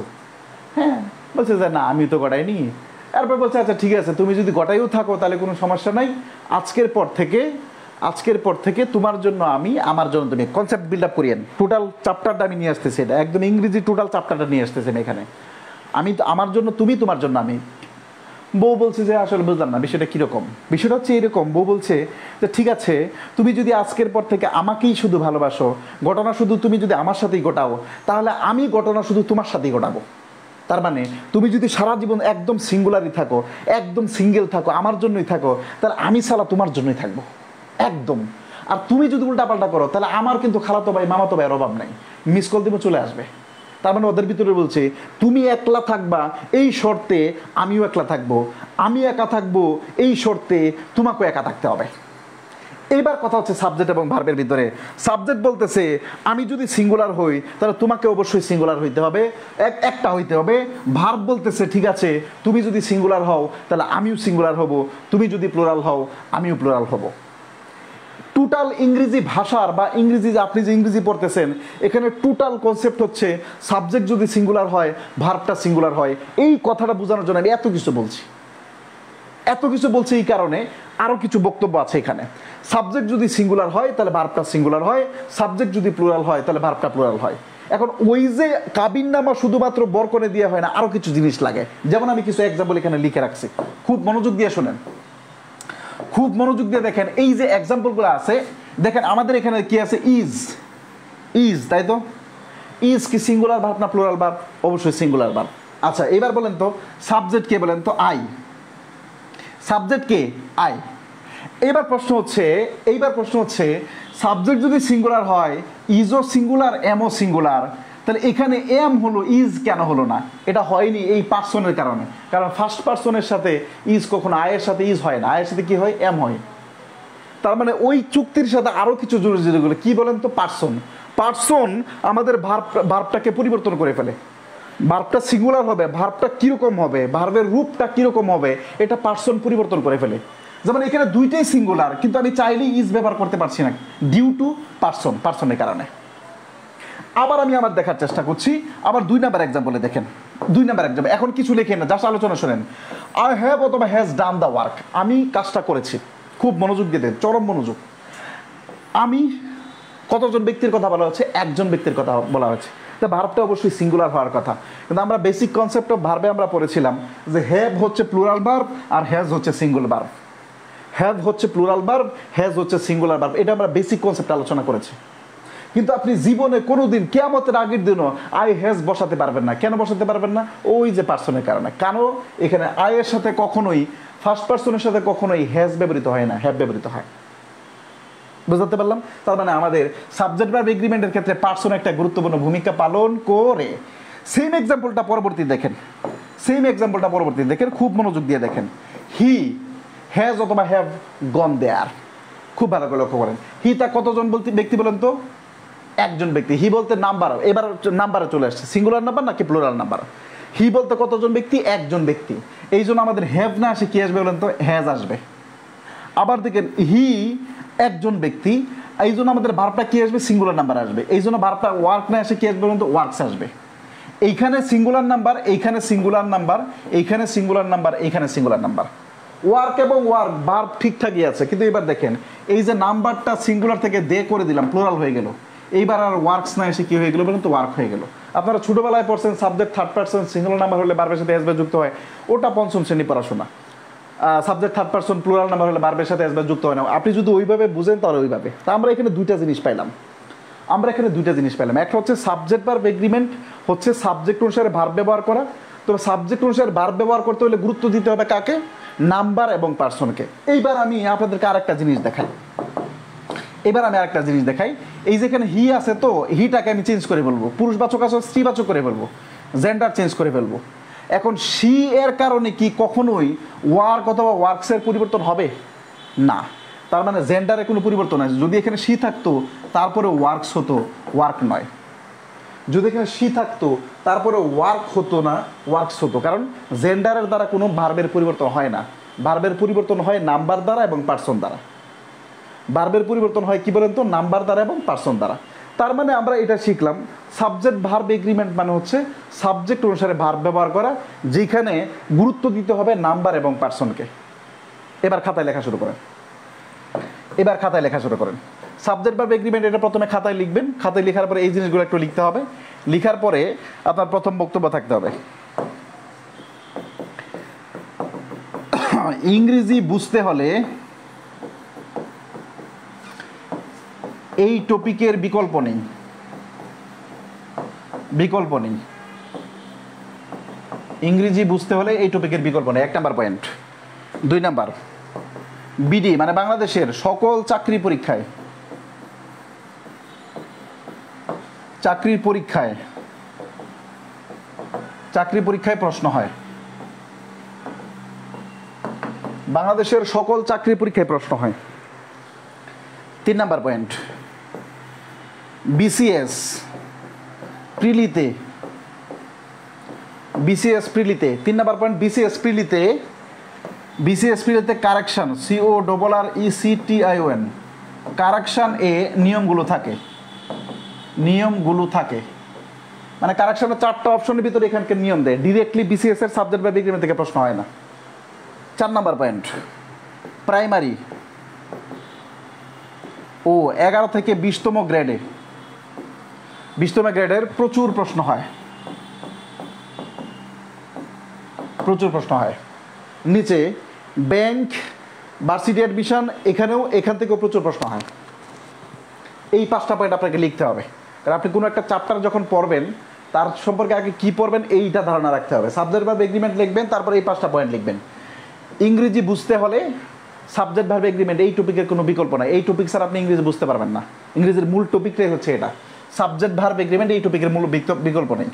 হ্যাঁ, বলছে যে না আমি তো ঘটাইনি। এরপর বলছে আচ্ছা ঠিক আছে, তুমি যদি গটাইও থাকো তাহলে কোনো সমস্যা নাই, আজকের পর থেকে তোমার জন্য আমি, আমার জন্য তুমি। কনসেপ্ট বিল্ড আপ করিয়েন, টোটাল চ্যাপ্টারটা আমি নিয়ে আসতেছি, এটা একদম ইংরেজি টোটাল চ্যাপ্টারটা নিয়ে আসতেছেন এখানে। আমি আমার জন্য তুমি, তোমার জন্য আমি। বউ বলছে যে আসলে বুঝলাম না বিষয়টা কীরকম। বিষয়টা হচ্ছে এরকম, বউ বলছে যে ঠিক আছে, তুমি যদি আজকের পর থেকে আমাকেই শুধু ভালোবাসো, ঘটনা শুধু তুমি যদি আমার সাথেই ঘটাও, তাহলে আমি ঘটনা শুধু তোমার সাথেই ঘটাবো। তার মানে তুমি যদি সারা জীবন একদম সিঙ্গুলারই থাকো, একদম সিঙ্গেল থাকো, আমার জন্যই থাকো, তাহলে আমি সালা তোমার জন্যই থাকবো একদম। আর তুমি যদি উল্টাপাল্টা করো তাহলে আমার কিন্তু খালাতো ভাই মামাতো ভাইয়ের অভাব নাই, মিস কল দিব চলে আসবে। তার মানে ওদের ভিতরে বলছে তুমি একলা থাকবা এই শর্তে আমিও একলা থাকবো, আমি একা থাকবো এই শর্তে তোমাকেও একা থাকতে হবে। এইবার কথা হচ্ছে সাবজেক্ট এবং ভার্বের ভিতরে। সাবজেক্ট বলতেছে আমি যদি সিঙ্গুলার হই তাহলে তোমাকে অবশ্যই সিঙ্গুলার হইতে হবে, একটা হইতে হবে। ভার্ব বলতেছে ঠিক আছে তুমি যদি সিঙ্গুলার হও তাহলে আমিও সিঙ্গুলার হব, তুমি যদি প্লুরাল হও আমিও প্লুরাল হব। টোটাল ইংরেজি ভাষার বা ইংরেজি আপনি যে ইংরেজি পড়তেছেন এখানে টোটাল কনসেপ্ট হচ্ছে সাবজেক্ট যদি সিঙ্গুলার হয় ভার্বটা সিঙ্গুলার হয়। এই কথাটা বোঝানোর জন্য আমি এত কিছু বলছি, এত কিছু বলছি এই কারণে আরও কিছু বক্তব্য আছে এখানে। সাবজেক্ট যদি সিঙ্গুলার হয় তাহলে ভার্বটা সিঙ্গুলার হয়, সাবজেক্ট যদি প্লুরাল হয় তাহলে ভার্বটা প্লুরাল হয়। এখন ওই যে কাবিন নামা শুধুমাত্র বরকনে দিয়ে হয় না, আরও কিছু জিনিস লাগে। যেমন আমি কিছু এক্সাম্পল এখানে লিখে রাখছি, খুব মনোযোগ দিয়ে শোনেন, খুব মনোযোগ দিয়ে দেখেন। এই যে এক্সাম্পলগুলো আছে দেখেন আমাদের এখানে কি আছে, ইজ, ইজ, তাই তো? ইজ কি সিঙ্গুলার ভার্ব না প্লুরাল ভার্ব? অবশ্যই সিঙ্গুলার ভার্ব। আচ্ছা এবার বলেন তো সাবজেক্ট কে বলেন তো? আই। Subject K? আই। এইবার প্রশ্ন হচ্ছে সাবজেক্ট যদি সিঙ্গুলার হয়, ইজও সিঙ্গুলার এমও সিঙ্গুলার, তাহলে এখানে এম হলো ইজ কেন হলো না? এটা হয়নি এই পার্সনের কারণে, কারণ ফার্স্ট পার্সনের সাথে ইজ কখনো আয়ের সাথে ইজ হয় না, আয়ের সাথে কি হয়? এম হয়। তার মানে ওই চুক্তির সাথে আরো কিছু জরুরি কি বলেন তো? পার্সন। পার্সন আমাদের ভার্বটাকে পরিবর্তন করে ফেলে। ভার্বটা সিঙ্গুলার হবে, ভার্বটা কিরকম হবে, ভার্বের রূপটা কিরকম হবে, এটা পার্সন পরিবর্তন করে ফেলে। যেমন এখানে দুইটাই সিঙ্গুলার কিন্তু আমি চাইলেই ইজ ব্যবহার করতে পারছি না ডিউ টু পার্সন, পার্সনের কারণে। আবার আমি আমার দেখার চেষ্টা করছি, আবার 2 নাম্বার এক্সাম্পলে দেখেন। 2 নাম্বার এক্সাম্পল, এখন কিছু লিখেন না, জাস্ট আলোচনা শোনেন। আই হ্যাভ অথবা হ্যাজ ডান দ্য ওয়ার্ক, আমি কাজটা করেছি। খুব মনোযোগ দিয়ে দেন, চরম মনোযোগ। আমি কতজন ব্যক্তির কথা বলা হচ্ছে? একজন ব্যক্তির কথা বলা হচ্ছে। তা ভার্বটা অবশ্যই সিঙ্গুলার হওয়ার কথা, কিন্তু আমরা বেসিক কনসেপ্ট অফ ভার্বে আমরা পড়েছিলাম যে হ্যাভ হচ্ছে প্লুরাল ভার্ব আর হ্যাজ হচ্ছে সিঙ্গুলার ভার্ব। হ্যাভ হচ্ছে প্লুরাল ভার্ব, হ্যাজ হচ্ছে সিঙ্গুলার ভার্ব, এটা আমরা বেসিক কনসেপ্ট আলোচনা করেছি। কিন্তু আপনি জীবনে কোনোদিন কিয়ামতের আগের দিনও আই হ্যাজ বসাতে পারবেন না। কেন বসাতে পারবেন না? ওই যে পার্সনের কারণে। কেন? এখানে আই এর সাথে কখনোই ফার্স্ট পার্সনের সাথে কখনোই হ্যাজ ব্যবহৃত হয় না, হ্যাভ ব্যবহৃত হয়। বুঝতে পারলাম? তার মানে আমাদের সাবজেক্ট ভার্ব এগ্রিমেন্টের ক্ষেত্রে পার্সন একটা গুরুত্বপূর্ণ ভূমিকা পালন করে। সেম এক্সাম্পলটা পরবর্তী দেখেন, খুব মনোযোগ দিয়ে দেখেন। হি হ্যাজ অথবা হ্যাভ গন দেয়ার, খুব ভালো করে লক্ষ্য করেন। হি তা কতজন ব্যক্তি বলেন তো? একজন ব্যক্তি। হি বলতে নাম্বার, এবার নাম্বারে চলে আসছে, সিঙ্গুলার নাম্বার নাকি প্লুরাল নাম্বার? হি বলতে কতজন ব্যক্তি? একজন ব্যক্তি। এই জন্য আমাদের হ্যাভ না আসে কি আসবে বলেন তো? হ্যাজ আসবে। আবার দেখেন হি একজন ব্যক্তি, এই জন্য আমাদের ভার্বটা কি আসবে? সিঙ্গুলার নাম্বার আসবে। এই জন্য ভার্বটা ওয়ার্ক না আসে কি আসবে বলেন তো? ওয়ার্কস আসবে। এইখানে সিঙ্গুলার নাম্বার, এইখানে সিঙ্গুলার নাম্বার, এইখানে সিঙ্গুলার নাম্বার, এইখানে সিঙ্গুলার নাম্বার। ওয়ার্ক এবং ওয়ার্ক ভার্ব ঠিকঠাকই আছে, কিন্তু এবার দেখেন এই যে নাম্বারটা সিঙ্গুলার থেকে দে করে দিলাম, প্লুরাল হয়ে গেল। এইবার আর ওয়ার্কস না এসে কি হয়ে গেল বলেন তো? ওয়ার্ক হয়ে গেল। আপনারা ছোটবেলায় পড়ছেন subject third person singular number হলে ভার্বের সাথে এস যুক্ত হয়, ওটা পঞ্চম শ্রেণী পড়াশোনা। Subject third person plural number হলে ভার্বের সাথে এস যুক্ত হয় না। আপনি যদি ওইভাবে বুঝেন তাহলে ওইভাবে। তা আমরা এখানে দুইটা জিনিস পাইলাম, একটা হচ্ছে সাবজেক্ট ভার্ব এগ্রিমেন্ট হচ্ছে সাবজেক্ট অনুসারে ভার্ব ব্যবহার করা। তবে সাবজেক্ট অনুসারে ভার্ব ব্যবহার করতে হলে গুরুত্ব দিতে হবে কাকে? নাম্বার এবং পার্সনকে। এইবার আমি আপনাদেরকে আরেকটা জিনিস দেখাই, এই যেখানে হি আছে তো হিটাকে আমি চেঞ্জ করে বলবো, পুরুষবাচক আছে স্ত্রীবাচক করে বলবো, জেন্ডার চেঞ্জ করে ফেলবো। এখন শি এর কারণে কি কখনোই ওয়ার্ক অথবা ওয়ার্কসের পরিবর্তন হবে না? তার মানে জেন্ডারে কোনো পরিবর্তন আছে। যদি এখানে শি থাকতো তারপরে ওয়ার্কস হতো, ওয়ার্ক নয়। যদি এখানে শি থাকতো তারপরে ওয়ার্ক হতো না, ওয়ার্কস হতো। কারণ জেন্ডারের দ্বারা কোনো ভার্বের পরিবর্তন হয় না, ভার্বের পরিবর্তন হয় নাম্বার দ্বারা এবং পার্সন দ্বারা। ভার্বের পরিবর্তন হয় কি বলেন তো? নাম্বার দ্বারা এবং পার্সন দ্বারা। তার মানে আমরা এটা শিখলাম সাবজেক্ট ভার্ব এগ্রিমেন্ট মানে হচ্ছে সাবজেক্ট অনুসারে ভার্ব ব্যবহার করা, যেখানে গুরুত্ব দিতে হবে নাম্বার এবং পার্সনকে। এবার খাতায় লেখা শুরু করেন। সাবজেক্ট ভার্ব এগ্রিমেন্ট এটা প্রথমে খাতায় লিখবেন। খাতায় লেখার পরে এই জিনিসগুলো একটু লিখতে হবে। লিখার পরে আপনার প্রথম বক্তব্য থাকতে হবে ইংরেজি বুঝতে হলে এই টপিকের বিকল্প নেই। ইংরেজি বুঝতে হলে এই টপিকের বিকল্প নেই, 1 নাম্বার পয়েন্ট। 2 নাম্বার, বিডি মানে বাংলাদেশের সকল চাকরি পরীক্ষায় চাকরির পরীক্ষায় প্রশ্ন হয়, বাংলাদেশের সকল চাকরির পরীক্ষায় প্রশ্ন হয়। 3 নাম্বার পয়েন্ট, বিসিএস প্রিলিতে 3 নাম্বার পয়েন্ট, বিসিএস প্রিলিতে কারেকশন, CORRECTION, কারেকশন এ নিয়মগুলো থাকে, মানে কারেকশনের 4টা অপশনের ভিতরে এখানকার নিয়ম দেয়, ডিরেক্টলি বিসিএস এর সাবজেক্ট বা এগ্রিমেন্ট থেকে প্রশ্ন হয় না। 4 নাম্বার পয়েন্ট, প্রাইমারি ও 11 থেকে 20তম গ্রেডের প্রচুর প্রশ্ন হয়। নিচে ব্যাংক, ভার্সিটি অ্যাডমিশন, এখান থেকেও প্রচুর প্রশ্ন হয়। এই 5টা পয়েন্ট আপনাকে লিখতে হবে, কারণ আপনি কোনো একটা চ্যাপ্টার যখন পড়বেন তার সম্পর্কে আগে কি পড়বেন এইটা ধারণা রাখতে হবে। সাবজেক্ট ভার্ব এগ্রিমেন্ট লিখবেন, তারপর এই 5টা পয়েন্ট লিখবেন। ইংরেজি বুঝতে হলে সাবজেক্ট ভার্ব এগ্রিমেন্ট এই টপিকের কোনো বিকল্প নাই। এই টপিক স্যার আপনি ইংরেজি বুঝতে পারবেন না, ইংরেজির মূল টপিকটাই হচ্ছে এটা, সাবজেক্ট ভার্ব এগ্রিমেন্ট, এই টপিকের মূল বিকল্প নেই।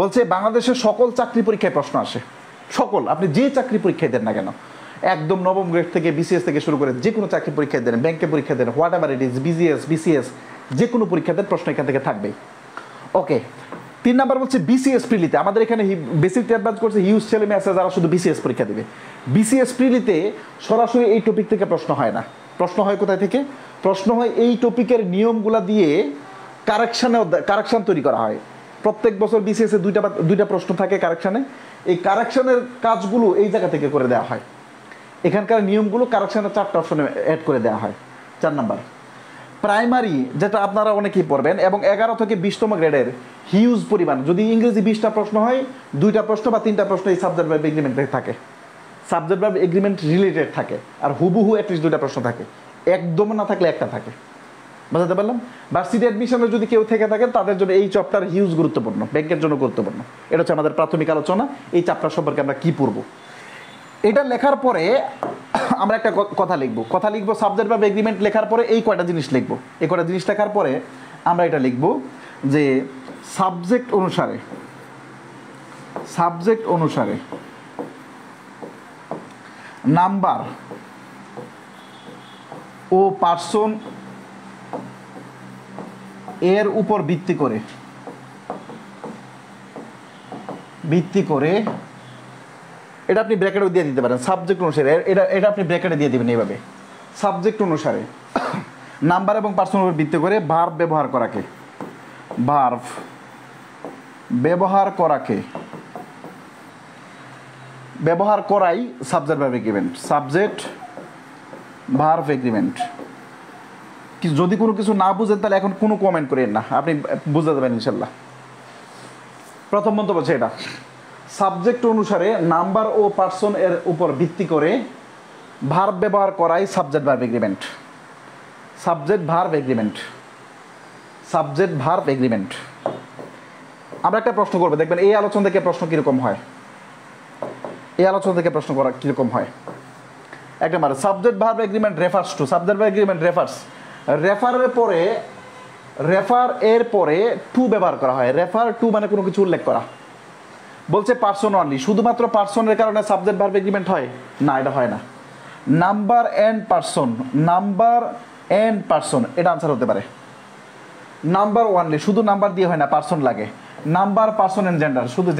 বলছে বাংলাদেশের সকল চাকরি পরীক্ষায় প্রশ্ন আসে, সকল, আপনি যে চাকরি পরীক্ষায় দেন না কেন, একদম নবম গ্রেড থেকে বিসিএস থেকে শুরু করে যে কোনো চাকরি পরীক্ষায় দেন, ব্যাংকে পরীক্ষা দেন, whatever it is, BCS যে কোনো পরীক্ষা দেন, প্রশ্ন এখান থেকে থাকবেই। ওকে, 3 নাম্বার বলছে বিসিএস প্রিলিতে, আমাদের এখানে বেসিক অ্যাডভান্স করছে হিউজ ছেলে মেয়ে আছে যারা শুধু বিসিএস পরীক্ষা দেবে। বিসিএস প্রিলিতে সরাসরি এই টপিক থেকে প্রশ্ন হয় না, প্রশ্ন হয় কোথায় থেকে? প্রশ্ন হয় এই টপিকের নিয়মগুলা দিয়ে কারেকশন তৈরি করা হয়। প্রত্যেক বছর বিসিএস এ দুইটা প্রশ্ন থাকে কারেকশনে, এই কারেকশনের কাজগুলো এই জায়গা থেকে করে দেওয়া হয়, এখানকার নিয়মগুলো কারেকশনের 4টা অপশনে অ্যাড করে দেওয়া হয়। 4 নাম্বার, প্রাইমারি, যেটা আপনারা অনেকেই পড়বেন, এবং 11 থেকে 20তম গ্রেডের হিউজ পরিমাণ, যদি ইংরেজি 20টা প্রশ্ন হয়, 2টা প্রশ্ন বা 3টা প্রশ্ন এই সাবজেক্ট ভার্ব এগ্রিমেন্টে থাকে, সাবজেক্ট ভার্ব এগ্রিমেন্ট রিলেটেড থাকে, আর হুবহু অ্যাটলিস্ট 2টা প্রশ্ন থাকে, একদম না থাকলে একটা থাকে। বুঝতে পারলাম? ভার্সিটি অ্যাডমিশনে যদি কেউ থেকে থাকেন তাদের জন্য এই চ্যাপ্টার হিউজ গুরুত্বপূর্ণ, ব্যাংকের জন্য গুরুত্বপূর্ণ। এটা হচ্ছে আমাদের প্রাথমিক আলোচনা, এই চ্যাপ্টার সম্পর্কে আমরা কি পড়ব। এটা লেখার পরে আমরা একটা কথা লিখবো, সাবজেক্ট ভার্ব এগ্রিমেন্ট লেখার পরে এই কয়টা জিনিস লিখবো, এই কয়টা জিনিস লেখার পরে আমরা এটা লিখবো যে সাবজেক্ট অনুসারে নাম্বার ও পার্সন এর উপর ভিত্তি করে এটা আপনি ব্র্যাকেটও দিয়ে দিতে পারেন, সাবজেক্ট অনুসারে, এটা আপনি ব্র্যাকেটে দিয়ে দিবেন এইভাবে, সাবজেক্ট অনুসারে নাম্বার এবং পার্সনের উপর ভিত্তি করে ভার্ব ব্যবহার করাই সাবজেক্ট ভার্ব এগ্রিমেন্ট। যদি কোনো কিছু না বুঝেন তাহলে এখন কোনো কমেন্ট করেন না, আপনি বুঝতে দেবেন ইনশাল্লাহ। প্রথম মন্তব্য হচ্ছে এটা, সাবজেক্ট অনুসারে নাম্বার ও পার্সন এর উপর ভিত্তি করে ভার্ব ব্যবহার করাই সাবজেক্ট ভার্ব এগ্রিমেন্ট। আমরা একটা প্রশ্ন করবো, দেখবেন এই আলোচনা থেকে প্রশ্ন কিরকম হয়, এক নম্বর subject verb agreement refers to, subject verb agreement refer এর পরে টু ব্যবহার করা হয়, রেফার টু মানে কোনো কিছু উল্লেখ করা। বলছে পার্সন অনলি, শুধুমাত্র পার্সনের কারণে সাবজেক্ট ভার্ব এগ্রিমেন্ট হয় না, এটা হয় না। নাম্বার এন্ড পার্সন এটা আনসার হতে পারে। নাম্বার অনলি, শুধু নাম্বার দিয়ে হয় না, পার্সন লাগে। নাম্বার, পার্সন এন্ড জেন্ডার, শুধু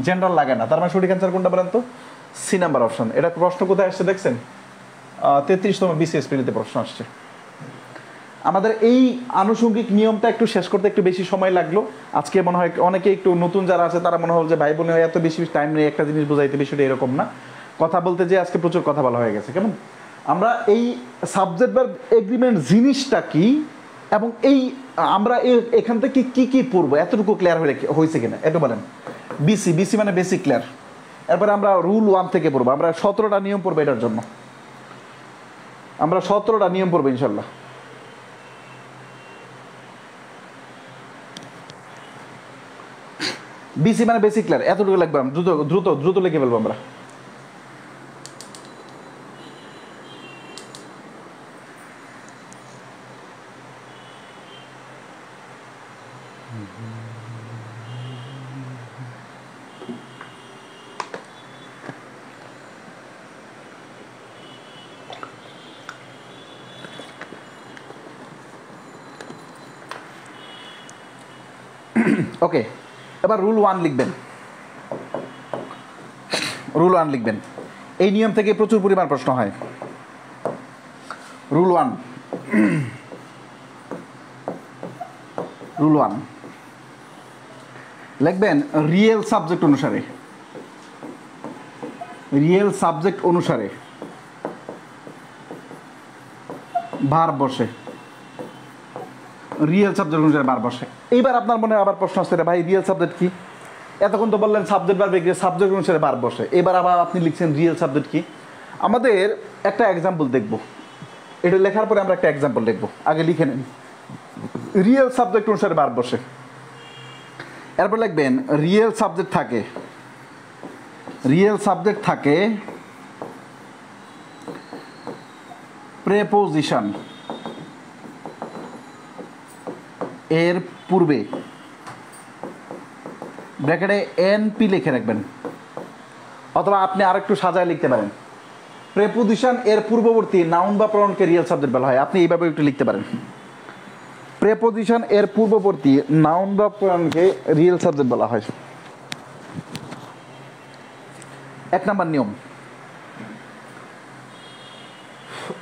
জেন্ডার লাগে না। তার মানে সঠিক অ্যান্সার কোনটা বলেন তো? C number option. এটা প্রশ্ন কোথায় আসছে দেখছেন? 33তম বিসিএস পিতে প্রশ্ন আসছে। আমাদের এই আনুষঙ্গিক নিয়মটা একটু শেষ করতে একটু বেশি সময় লাগলো আজকে। মনে হয় অনেকে একটু নতুন যারা আছে তারা মনে হয় যে ভাই বোনে এত বেশি টাইম নেই একটা জিনিস বোঝাইতে, বিষয়টা এরকম না। কথা বলতে যে আজকে প্রচুর কথা বলা হয়ে গেছে। কেমন আমরা এই সাবজেক্ট ভার্ব এগ্রিমেন্ট জিনিসটা কি এবং এই আমরা এখান থেকে কি কি পড়বো এতটুকু ক্লিয়ার হয়েছে কিনা একটু বলেন। বিসি মানে বেসিক ক্লিয়ার। এরপরে আমরা রুল 1 থেকে পড়বো। আমরা 17টা নিয়ম পড়বো, এটার জন্য আমরা 17টা নিয়ম পড়বো ইনশাল্লাহ। বিসি মানে বেসিক ক্লিয়ার, এতটুকু লাগবে। দ্রুত লিখে ফেলবো আমরা। ওকে, এবার রুল 1 লিখবেন। রুল 1 লিখবেন। এই নিয়ম থেকে প্রচুর পরিমাণ প্রশ্ন হয়। রুল 1, রুল 1 লিখবেন রিয়েল সাবজেক্ট অনুসারে, রিয়েল সাবজেক্ট অনুসারে ভার্ব বসে, রিয়েল সাবজেক্ট অনুসারে ভার্ব বসে। এইবার আপনার মনে আবার প্রশ্ন আসছে, ভাই রিয়েল সাবজেক্ট কি? এতক্ষণ তো বললেন সাবজেক্ট ভার্ব এগ্রি, সাবজেক্ট অনুসারে ভার্ব বসে, এবার আবার আপনি লিখছেন রিয়েল সাবজেক্ট কি? আমাদের একটা এক্সাম্পল দেখব, এটা লেখার পরে আমরা একটা এক্সাম্পল লিখব। আগে লিখে নিন রিয়েল সাবজেক্ট অনুসারে ভার্ব বসে। এরপর লিখবেন রিয়েল সাবজেক্ট থাকে, রিয়েল সাবজেক্ট থাকে প্রেপোজিশন এর পূর্বে, ব্র্যাকেটে এনপি লিখে রাখবেন, অথবা আপনি আরেকটু সাজায় লিখতে পারেন। প্রেপোজিশন এর পূর্ববর্তী নাউন বা প্রনাউনকে রিয়েল সাবজেক্ট বলা হয়। আপনি এইভাবে একটু লিখতে পারেন, প্রেপোজিশন এর পূর্ববর্তী নাউন বা প্রনাউনকে রিয়েল সাবজেক্ট বলা হয়। 1 নম্বর নিয়ম,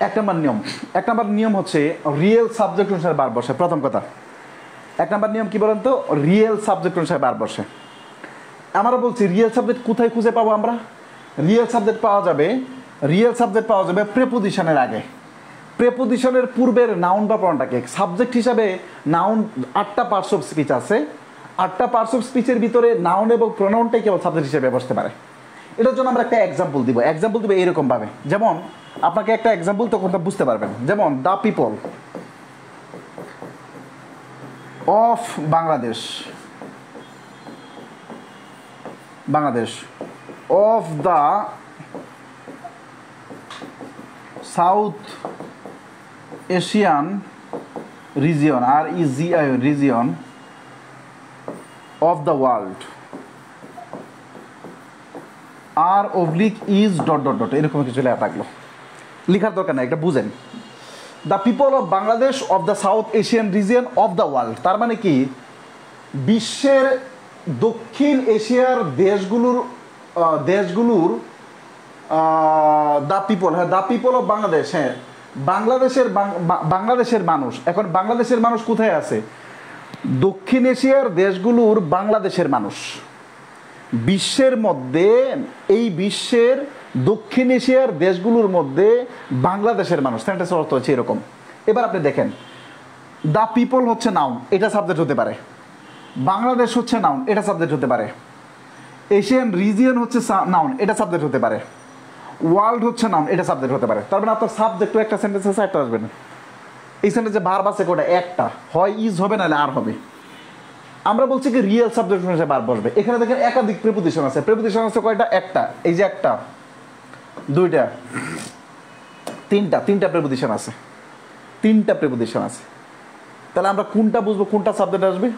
1 নম্বর নিয়ম, 1 নম্বর নিয়ম হচ্ছে রিয়েল সাবজেক্ট অনুসারে ভার্ব বসে। প্রথম কথা 1 নম্বর নিয়ম কি বলেন তো? রিয়েল সাবজেক্ট অনুসারে ভার্ব বসে। আমরা বলছি রিয়েল সাবজেক্ট কোথায় খুঁজে পাবো আমরা? রিয়েল সাবজেক্ট পাওয়া যাবে, রিয়েল সাবজেক্ট পাওয়া যাবে প্রেপোজিশনের আগে। প্রেপোজিশনের পূর্বের নাউন বা প্রনাউনটাকে সাবজেক্ট হিসাবে নাউন 8টা পার্টস অফ স্পিচ আছে, 8টা পার্টস অফ স্পিচের ভিতরে নাউন এবং প্রনাউনটাই কেবল সাবজেক্ট হিসেবে বসতে পারে। এটার জন্য আমরা একটা এক্সাম্পল দিব। এক্সাম্পল দিব এইরকমভাবে, যেমন আপনাকে একটা এক্সাম্পল তখন বুঝতে পারবেন। যেমন the people of Bangladesh, Bangladesh of the south Asian region, REGION, region of the world, R/is ... এরকম কিছু লেখা থাকলো, লেখার দরকার নাই, এটা বুঝেন। The people of Bangladesh of the south Asian region of the world, তার মানে কি বিশ্বের দক্ষিণ এশিয়ার দেশগুলোর দ্য পিপল, হ্যাঁ দ্য পিপল অফ বাংলাদেশ, হ্যাঁ বাংলাদেশের মানুষ। এখন বাংলাদেশের মানুষ কোথায় আছে? দক্ষিণ এশিয়ার দেশগুলোর বাংলাদেশের মানুষ। বিশ্বের মধ্যে, এই বিশ্বের দক্ষিণ এশিয়ার দেশগুলোর মধ্যে বাংলাদেশের মানুষ, সেন্টেন্সের অর্থ হচ্ছে এরকম। এবার আপনি দেখেন, দ্য পিপল হচ্ছে নাউন, এটা সাবজেক্ট হতে পারে। বাংলাদেশ হচ্ছে নাউন, এটা সাবজেক্ট হতে পারে। এশিয়ান রিজিয়ন হচ্ছে নাউন, এটা সাবজেক্ট হতে পারে। ওয়ার্ল্ড হচ্ছে নাউন, এটা সাবজেক্ট হতে পারে। তার মানে আপনার সাবজেক্টও একটা সেন্টেন্সে চারটা আসবে না। এই সেন্টেন্সে ভার্ব আছে কোটা? একটা, হয় ইজ হবে নাহলে আর হবে। আমরা বলছি কি রিয়েল সাবজেক্ট অনুসারে ভার্ব বসবে। এখানে দেখেন একাধিক প্রিপোজিশন আছে। প্রিপোজিশন আছে কয়টা? একটা, এই যে একটা, দুইটা, তিনটা প্রিপোজিশন আছে, 3টা প্রিপোজিশন আছে। তাহলে আমরা কোনটা বুঝবো কোনটা সাবজেক্ট আসবে?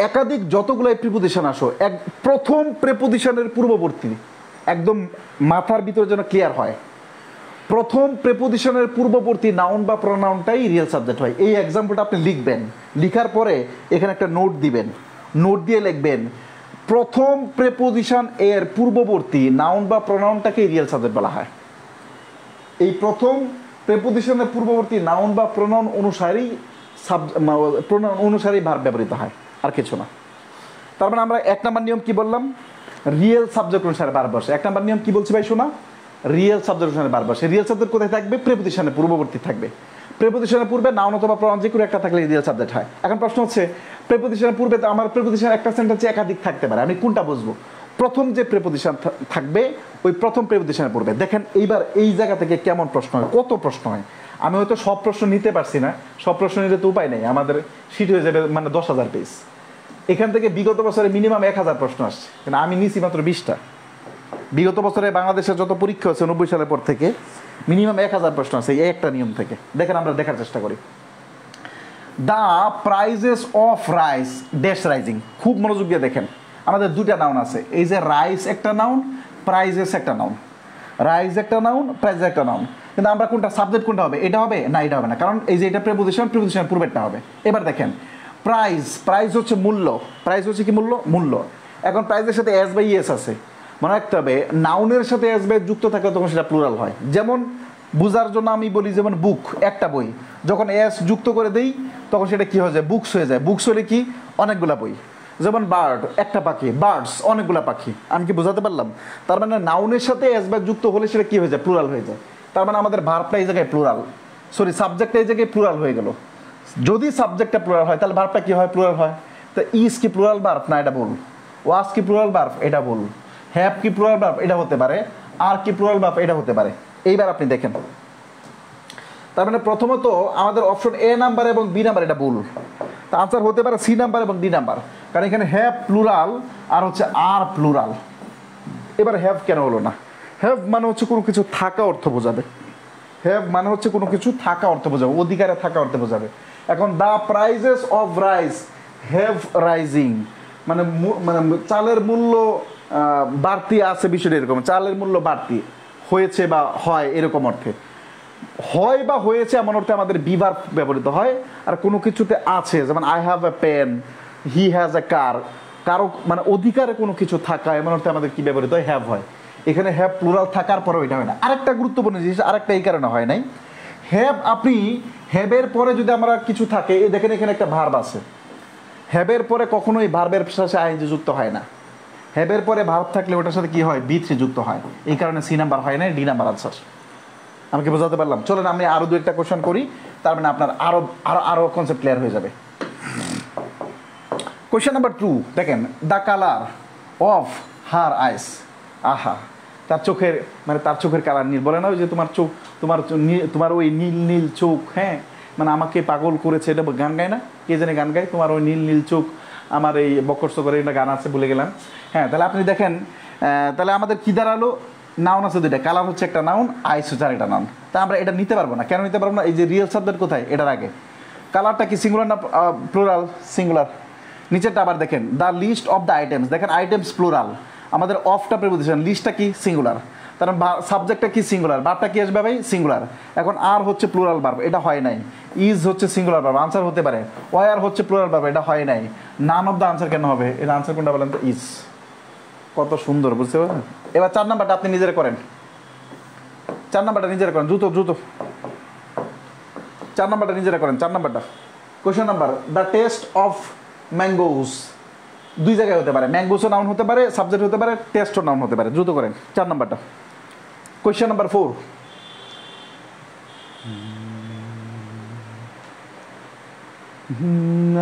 একাধিক যতগুলো প্রিপোজিশন আসো, প্রথম প্রিপোজিশনের পূর্ববর্তী, একদম মাথার ভিতরে যেন ক্লিয়ার হয়, প্রথম প্রিপোজিশনের পূর্ববর্তী নাউন বা প্রনাউনটাই রিয়েল সাবজেক্ট হয়। এই এক্সাম্পলটা আপনি লিখবেন, লিখার পরে এখানে একটা নোট দিবেন, নোট দিয়ে লিখবেন প্রথম প্রিপোজিশন এর পূর্ববর্তী নাউন বা প্রনাউনটাকে রিয়েল সাবজেক্ট বলা হয়। এই প্রথম প্রিপোজিশনের পূর্ববর্তী নাউন বা প্রনাউন অনুসারেই ভার্ব ব্যবহৃত হয়, আর কিছু না। তার মানে আমরা 1 নম্বর নিয়ম কি বললাম? রিয়েল সাবজেক্ট অনুসারে ভার্ব বসে। 1 নম্বর নিয়ম কি বলছি ভাই শোনা? রিয়েল সাবজেক্ট অনুসারে ভার্ব বসে। রিয়েল সাবজেক্ট কোথায় থাকবে? প্রিপোজিশনের পূর্ববর্তী থাকবে। প্রিপোজিশনের পূর্বে নাউন অথবা প্রনাউন যে কোনো একটা থাকলে রিয়েল সাবজেক্ট হয়। এখন প্রশ্ন হচ্ছে প্রিপোজিশনের পূর্বে তো আমার প্রিপোজিশন একটা সেন্টেন্সে একাধিক থাকতে পারে, আমি কোনটা বুঝবো? প্রথম যে প্রিপোজিশন থাকবে ওই প্রথম প্রিপোজিশনের পূর্বে। দেখেন এইবার এই জায়গা থেকে কেমন প্রশ্ন হয়, কত প্রশ্ন হয়। আমি হয়তো সব প্রশ্ন নিতে পারছি না, সব প্রশ্ন নিতে তো উপায় নেই, আমাদের শীট হয়ে যাবে মানে 10,000 পেজ। এখান থেকে বিগত বছরে মিনিমাম 1000 প্রশ্ন আসছে, কিন্তু আমি নিছি মাত্র 20টা। বিগত বছরে বাংলাদেশের যত পরীক্ষা হচ্ছে 90 সালের পর থেকে মিনিমাম 1000 প্রশ্ন আছে এই একটা নিয়ম থেকে। দেখেন আমরা দেখার চেষ্টা করি। The prices of rice dash rising. খুব মনোযোগ দিয়ে দেখেন, আমাদের দুইটা নাউন আছে, এই যে রাইস একটা নাউন, প্রাইজেস একটা নাউন। রাইস একটা নাউন, প্রাইজ একটা নাউন, কিন্তু আমরা কোনটা সাবজেক্ট কোনটা হবে, এটা হবে না এটা হবে না, কারণ এই যে এটা প্রিপোজিশন, প্রিপোজিশন পূর্বেরটা হবে। এবার দেখেন প্রাইস, প্রাইস হচ্ছে মূল্য, প্রাইস হচ্ছে কি মূল্য, মূল্য। এখন প্রাইজের সাথে এস বাই ইএস আছে, মনে রাখতে হবে নাউনের সাথে এস বাই যুক্ত থাকে তখন সেটা প্লুরাল হয়। যেমন বুঝার জন্য আমি বলি যেমন বুক একটা বই, যখন এস যুক্ত করে দেই তখন সেটা কি হয়ে যায়, বুকস হয়ে যায়। বুকস হলে কি অনেকগুলা বই। যেমন বার্ড একটা পাখি, বার্ডস অনেকগুলা পাখি। আমি কি বোঝাতে পারলাম? তার মানে নাউনের সাথে এস বাই যুক্ত হলে সেটা কি হয়ে যায়, প্লুরাল হয়ে যায়। তার মানে আমাদের ভার্বটা এই জায়গায় প্লুরাল, সরি সাবজেক্টটা এই জায়গায় প্লুরাল হয়ে গেল। যদি সাবজেক্টটা প্লুরাল হয় তাহলে ভার্বটা কি হয়, প্লুরাল হয়। তো ইজ কি প্লুরাল ভার্ব না, এটা বল। ওয়াজ কি প্লুরাল ভার্ব, এটা বল। হ্যাভ কি প্লুরাল ভার্ব, এটা হতে পারে। আর কি প্লুরাল ভার্ব, এটা হতে পারে। এইবার আপনি দেখেন, তার মানে প্রথমত আমাদের অপশন এ নাম্বার এবং বি নাম্বার এটা ভুল। তা আনসার হতে পারে সি নাম্বার এবং ডি নাম্বার, কারণ এখানে হ্যাভ প্লুরাল আর হচ্ছে আর প্লুরাল। এবার হ্যাভ কেন হলো না? হ্যাভ মানে হচ্ছে কোনো কিছু থাকা অর্থ বোঝাবে। হ্যাভ মানে হচ্ছে কোনো কিছু থাকা অর্থ বোঝাবে, অধিকারে থাকা অর্থ বোঝাবে। এখন the prices of rice have rising, মানে মানে চালের মূল্য বাড়তি আছে, বিষয়টা এরকম, চালের মূল্য বাড়তি হয়েছে বা হয় এরকম অর্থে। হয় বা হয়েছে এমন অর্থে আমাদের বি ভার্ব ব্যবহৃত হয়। আর কোনো কিছুতে আছে, যেমন I have a pen, he has a car, কারো মানে অধিকারে কোনো কিছু থাকা এমন অর্থে আমাদের কি ব্যবহৃত হয়, হ্যাভ হয়। এখানে হ্যাভ প্লুরাল থাকার পরেও এটা হয় না। আরেকটা গুরুত্বপূর্ণ জিনিস, আরেকটা এই কারণে হয় নাই, হ্যাভ আপনি হ্যাভের পরে যদি আমরা কিছু থাকে, এই দেখেন এখানে একটা ভার্ব আছে, হ্যাভের পরে কখনোই ভার্বের সাথে আইএনজি যুক্ত হয় না। হ্যাভের পরে ভার্ব থাকলে ওটার সাথে কি হয়, বি থ্রি যুক্ত হয়। এই কারণে সি নাম্বার হয় না, ডি নাম্বার আনসার। আমাকে বোঝাতে পারলাম? চলেন আমি আরো দু একটা কোশ্চেন করি, তার মানে আপনার আরো আরো আরো কনসেপ্ট ক্লিয়ার হয়ে যাবে। কোশ্চেন নাম্বার 2 দেখেন, দ্য কালার অফ হার আইস, আহা তার চোখের, মানে তার চোখের কালার নীল। বলে না ওই যে তোমার চোখ, তোমার ওই নীল নীল চোখ, হ্যাঁ মানে আমাকে পাগল করেছে, এটা গান গায় না, কে জানে গান গায়, তোমার ওই নীল নীল চোখ আমার এই বকরস করে, এটা গান আছে ভুলে গেলাম। হ্যাঁ তাহলে আপনি দেখেন, তাহলে আমাদের কি দাঁড়ালো, নাউন আছে দুইটা, কালার হচ্ছে একটা নাউন, আইস হচ্ছে আরেকটা নাউন। তা আমরা এটা নিতে পারবো না, কেন নিতে পারবো না? এই যে রিয়েল সাবজেক্ট কোথায়, এটার আগে। কালারটা কি সিঙ্গুলার না প্লুরাল? সিঙ্গুলার। নিচেরটা আবার দেখেন, the list of the items, দেখেন আইটেমস প্লুরাল, আমাদের অফটা প্রিপোজিশন, লিস্টটা কি সিঙ্গুলার, কারণ সাবজেক্টটা কি সিঙ্গুলার, ভার্বটা কি আসবে ভাই, সিঙ্গুলার। এখন আর হচ্ছে প্লুরাল ভার্ব, এটা হয় নাই। ইজ হচ্ছে সিঙ্গুলার ভার্ব, আনসার হতে পারে। ওয়ার হচ্ছে প্লুরাল ভার্ব, এটা হয় নাই। নান অফ দ্য আনসার কেন হবে? এটা আনসার কোনটা বলেন তো, ইজ। কত সুন্দর, বুঝতে পারছেন? এবার 4 নাম্বারটা আপনি নিজেরা করেন, 4 নাম্বারটা নিজেরা করেন, দ্রুত দ্রুত 4 নাম্বারটা নিজেরা করেন। 4 নাম্বারটা question number, the test of mangoes, দুই জায়গায় হতে পারে, ম্যাঙ্গোসও নাউন হতে পারে, সাবজেক্ট হতে পারে, টেস্টও নাউন হতে পারে। দ্রুত করেন 4 নাম্বারটা। কোশ্চেন নাম্বার 4,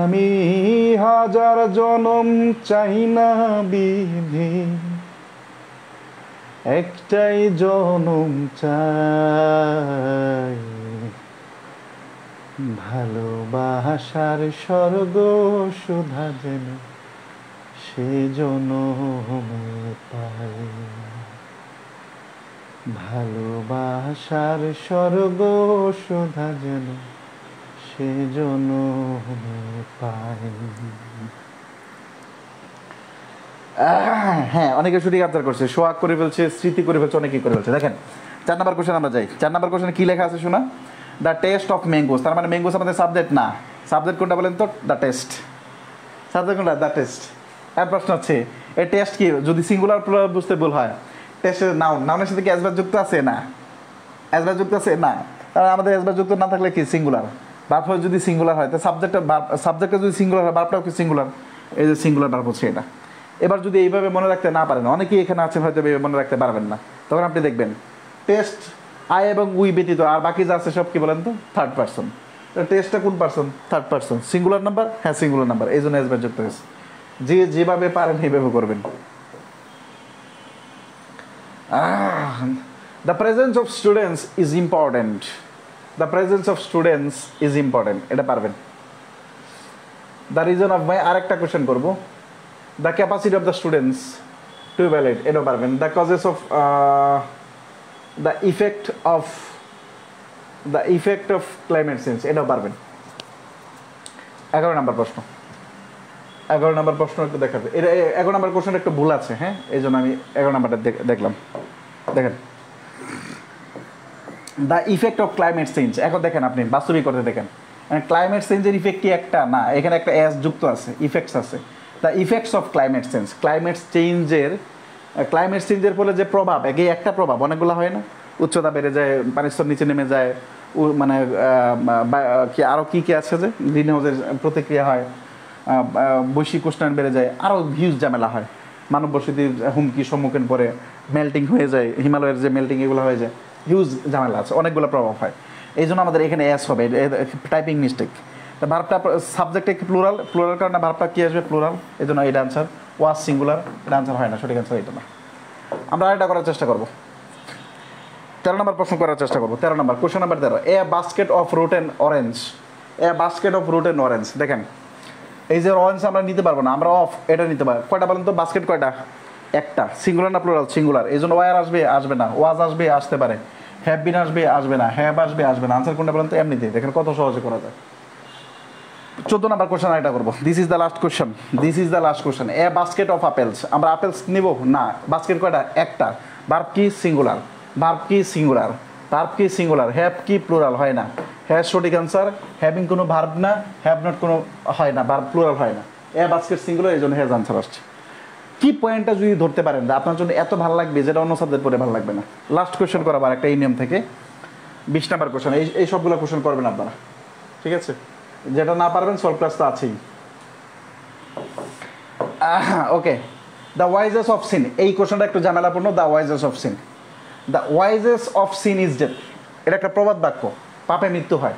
আমি হাজার জনম চাই না বিধি, একটাই জনম চাই, ভালোবাসার স্বর্গ সুধা যেন সে জনমে পাই, ভালোবাসার স্বর্গ সুধা যেন সে জনমে পাই। হ্যাঁ অনেকে সঠিক আনসার করছে, সোহাগ করে ফেলছে, স্মৃতি করে ফেলছে, অনেকেই করে ফেলছে। দেখেন 4 নাম্বার কোশ্চেন আমরা যাই। 4 নাম্বার কোশ্চেনে কি লেখা আছে শোনা, দ্য টেস্ট অফ ম্যাঙ্গোস, তার মানে ম্যাঙ্গোস আমাদের সাবজেক্ট না, সাবজেক্ট কোনটা বলেন তো, দ্য টেস্ট। সাবজেক্ট কোনটা, দ্য টেস্ট। আর প্রশ্ন হচ্ছে এই টেস্ট কি, যদি সিঙ্গুলার প্লুরাল বুঝতে ভুল হয়, টেস্টের নাউন, নাউনের সাথে কি অ্যাসভার যুক্ত আছে না, অ্যাসভার যুক্ত আছে না, তাহলে আমাদের অ্যাসভার যুক্ত না থাকলে কি সিঙ্গুলার, ভার্ব যদি সিঙ্গুলার হয়, তো সাবজেক্টটা যদি সিঙ্গুলার হয়, ভার্বটাও কি সিঙ্গুলার, এই যে সিঙ্গুলার ভার্ব হচ্ছে এটা। এবার যদি এইভাবে মনে রাখতে না পারেন, অনেকেই এখানে আছেন হয়তো মনে রাখতে পারবেন না, তখন আপনি দেখবেন টেস্ট আই এবং উই ব্যতীত আর বাকি যা আছে সব কি বলেন তো, থার্ড পারসন। টেস্টটা কোন person, third person. Singular number, হ্যাঁ সিঙ্গুলার নাম্বার, এই জন্য অ্যাসভার যুক্ত হয়েছে। যে যেভাবে পারেন এইভাবে করবেন। The presence of students is important, the presence of students is important, এটা পারবেন। দ্য রিজন অফ মাই, আরেকটা কোশ্চেন করবো, the capacity of the students to valid, এটাও পারবেন। The causes of, the effect of climate change, এটাও পারবেন। 11 নম্বর প্রশ্ন, 11 নম্বর প্রশ্ন একটু দেখাবে। এটা 11 নম্বর কোশ্চেন একটু ভুল আছে, হ্যাঁ, এই জন্য আমি 11 নম্বরটা দেখলাম। দেখেন, the effect of climate change. এখন দেখেন, আপনি বাস্তবিক করতে দেখেন, ক্লাইমেট চেঞ্জের ইফেক্ট কি একটা না, এখানে একটা এস যুক্ত আছে, ইফেক্টস আছে। The effects of climate change, climate চেঞ্জের ফলে যে প্রভাব, এই একটা প্রভাব, অনেকগুলো হয় না, উচ্চতা বেড়ে যায়, পানির স্তর নিচে নেমে যায়, মানে কি আরও কী কী আছে যে গ্রিন হাউসের প্রতিক্রিয়া হয়, বৈশ্বিক উষ্ণায়ন বেড়ে যায়, আরও হিউজ ঝামেলা হয়, মানব বসতির হুমকি সম্মুখীন পড়ে, মেল্টিং হয়ে যায়, হিমালয়ের যে মেল্টিং এগুলো হয়ে যায়, হিউজ ঝামেলা আছে, অনেকগুলো প্রভাব হয়। এই জন্য আমাদের এখানে এস হবে, টাইপিং মিস্টেক। তা ভার্বটা সাবজেক্টে কি প্লুরাল, প্লুরাল কারণে ভার্বটা কী আসবে, প্লুরাল, এই জন্য এটা আনসার। ওয়াজ সিঙ্গুলার, এটা আনসার হয় না, সঠিক আনসার এটা না। আমরা এটা করার চেষ্টা করবো, 13 নম্বর প্রশ্ন করার চেষ্টা করবো। 13 নম্বর question number 13, a basket of rotten orange, a basket of rotten orange. দেখেন, এই যে অরেঞ্জ আমরা নিতে পারবো না, আমরা অফ এটা নিতে পারবো। কয়টা বলেন তো, বাস্কেট কয়টা, একটা, সিঙ্গুলার না প্লুরাল, সিঙ্গুলার, এই জন্য ওয়ার আসবে, আসবে না, ওয়াজ আসবে, আসতে পারে, হ্যাভ বিন আসবে, আসবে না, হ্যাভ আসবে, আসবে না। আনসার কোনটা বলেন তো, এমনিতেই দেখেন কত সহজে করা যায়। 14 নম্বর কোশ্চেন এটা করবো, this is the last question, this is the last question. A basket of apples, আমরা আপেলস নিব না, বাস্কেট কয়টা, একটা, ভার্ব কি সিঙ্গুলার, ভার্ব কি সিঙ্গুলার, ভার্ব কি সিঙ্গুলার, হ্যাভ কি প্লুরাল, হয় না, হ্যাভ সঠিক আনসার, হ্যাভিং কোনো ভার্ব না, হ্যাভ নট কোনো হয় না, ভার্ব প্লুরাল হয় না, এ বাস্কেট সিঙ্গুলার, এই জন্য হ্যাজ আনসার আসছে। কি পয়েন্টটা যদি ধরতে পারেন, আপনার জন্য এত ভালো লাগবে যেটা অন্য সাবজেক্ট পড়ে ভালো লাগবে না। লাস্ট কোশ্চেন করাবো একটা ইউনিয়ম থেকে, 20 নম্বর কোশ্চেন, এই সবগুলো কোশ্চেন করবেন আপনারা, ঠিক আছে? যেটা না পারবেন সলভ ক্লাস তো আছেই। Okay, the wages of sin, এই কোশ্চেনটা একটু ঝামেলাপূর্ণ। The wages of sin, the wages of sin is death, এটা একটা প্রবাদ বাক্য, পাপে মৃত্যু হয়।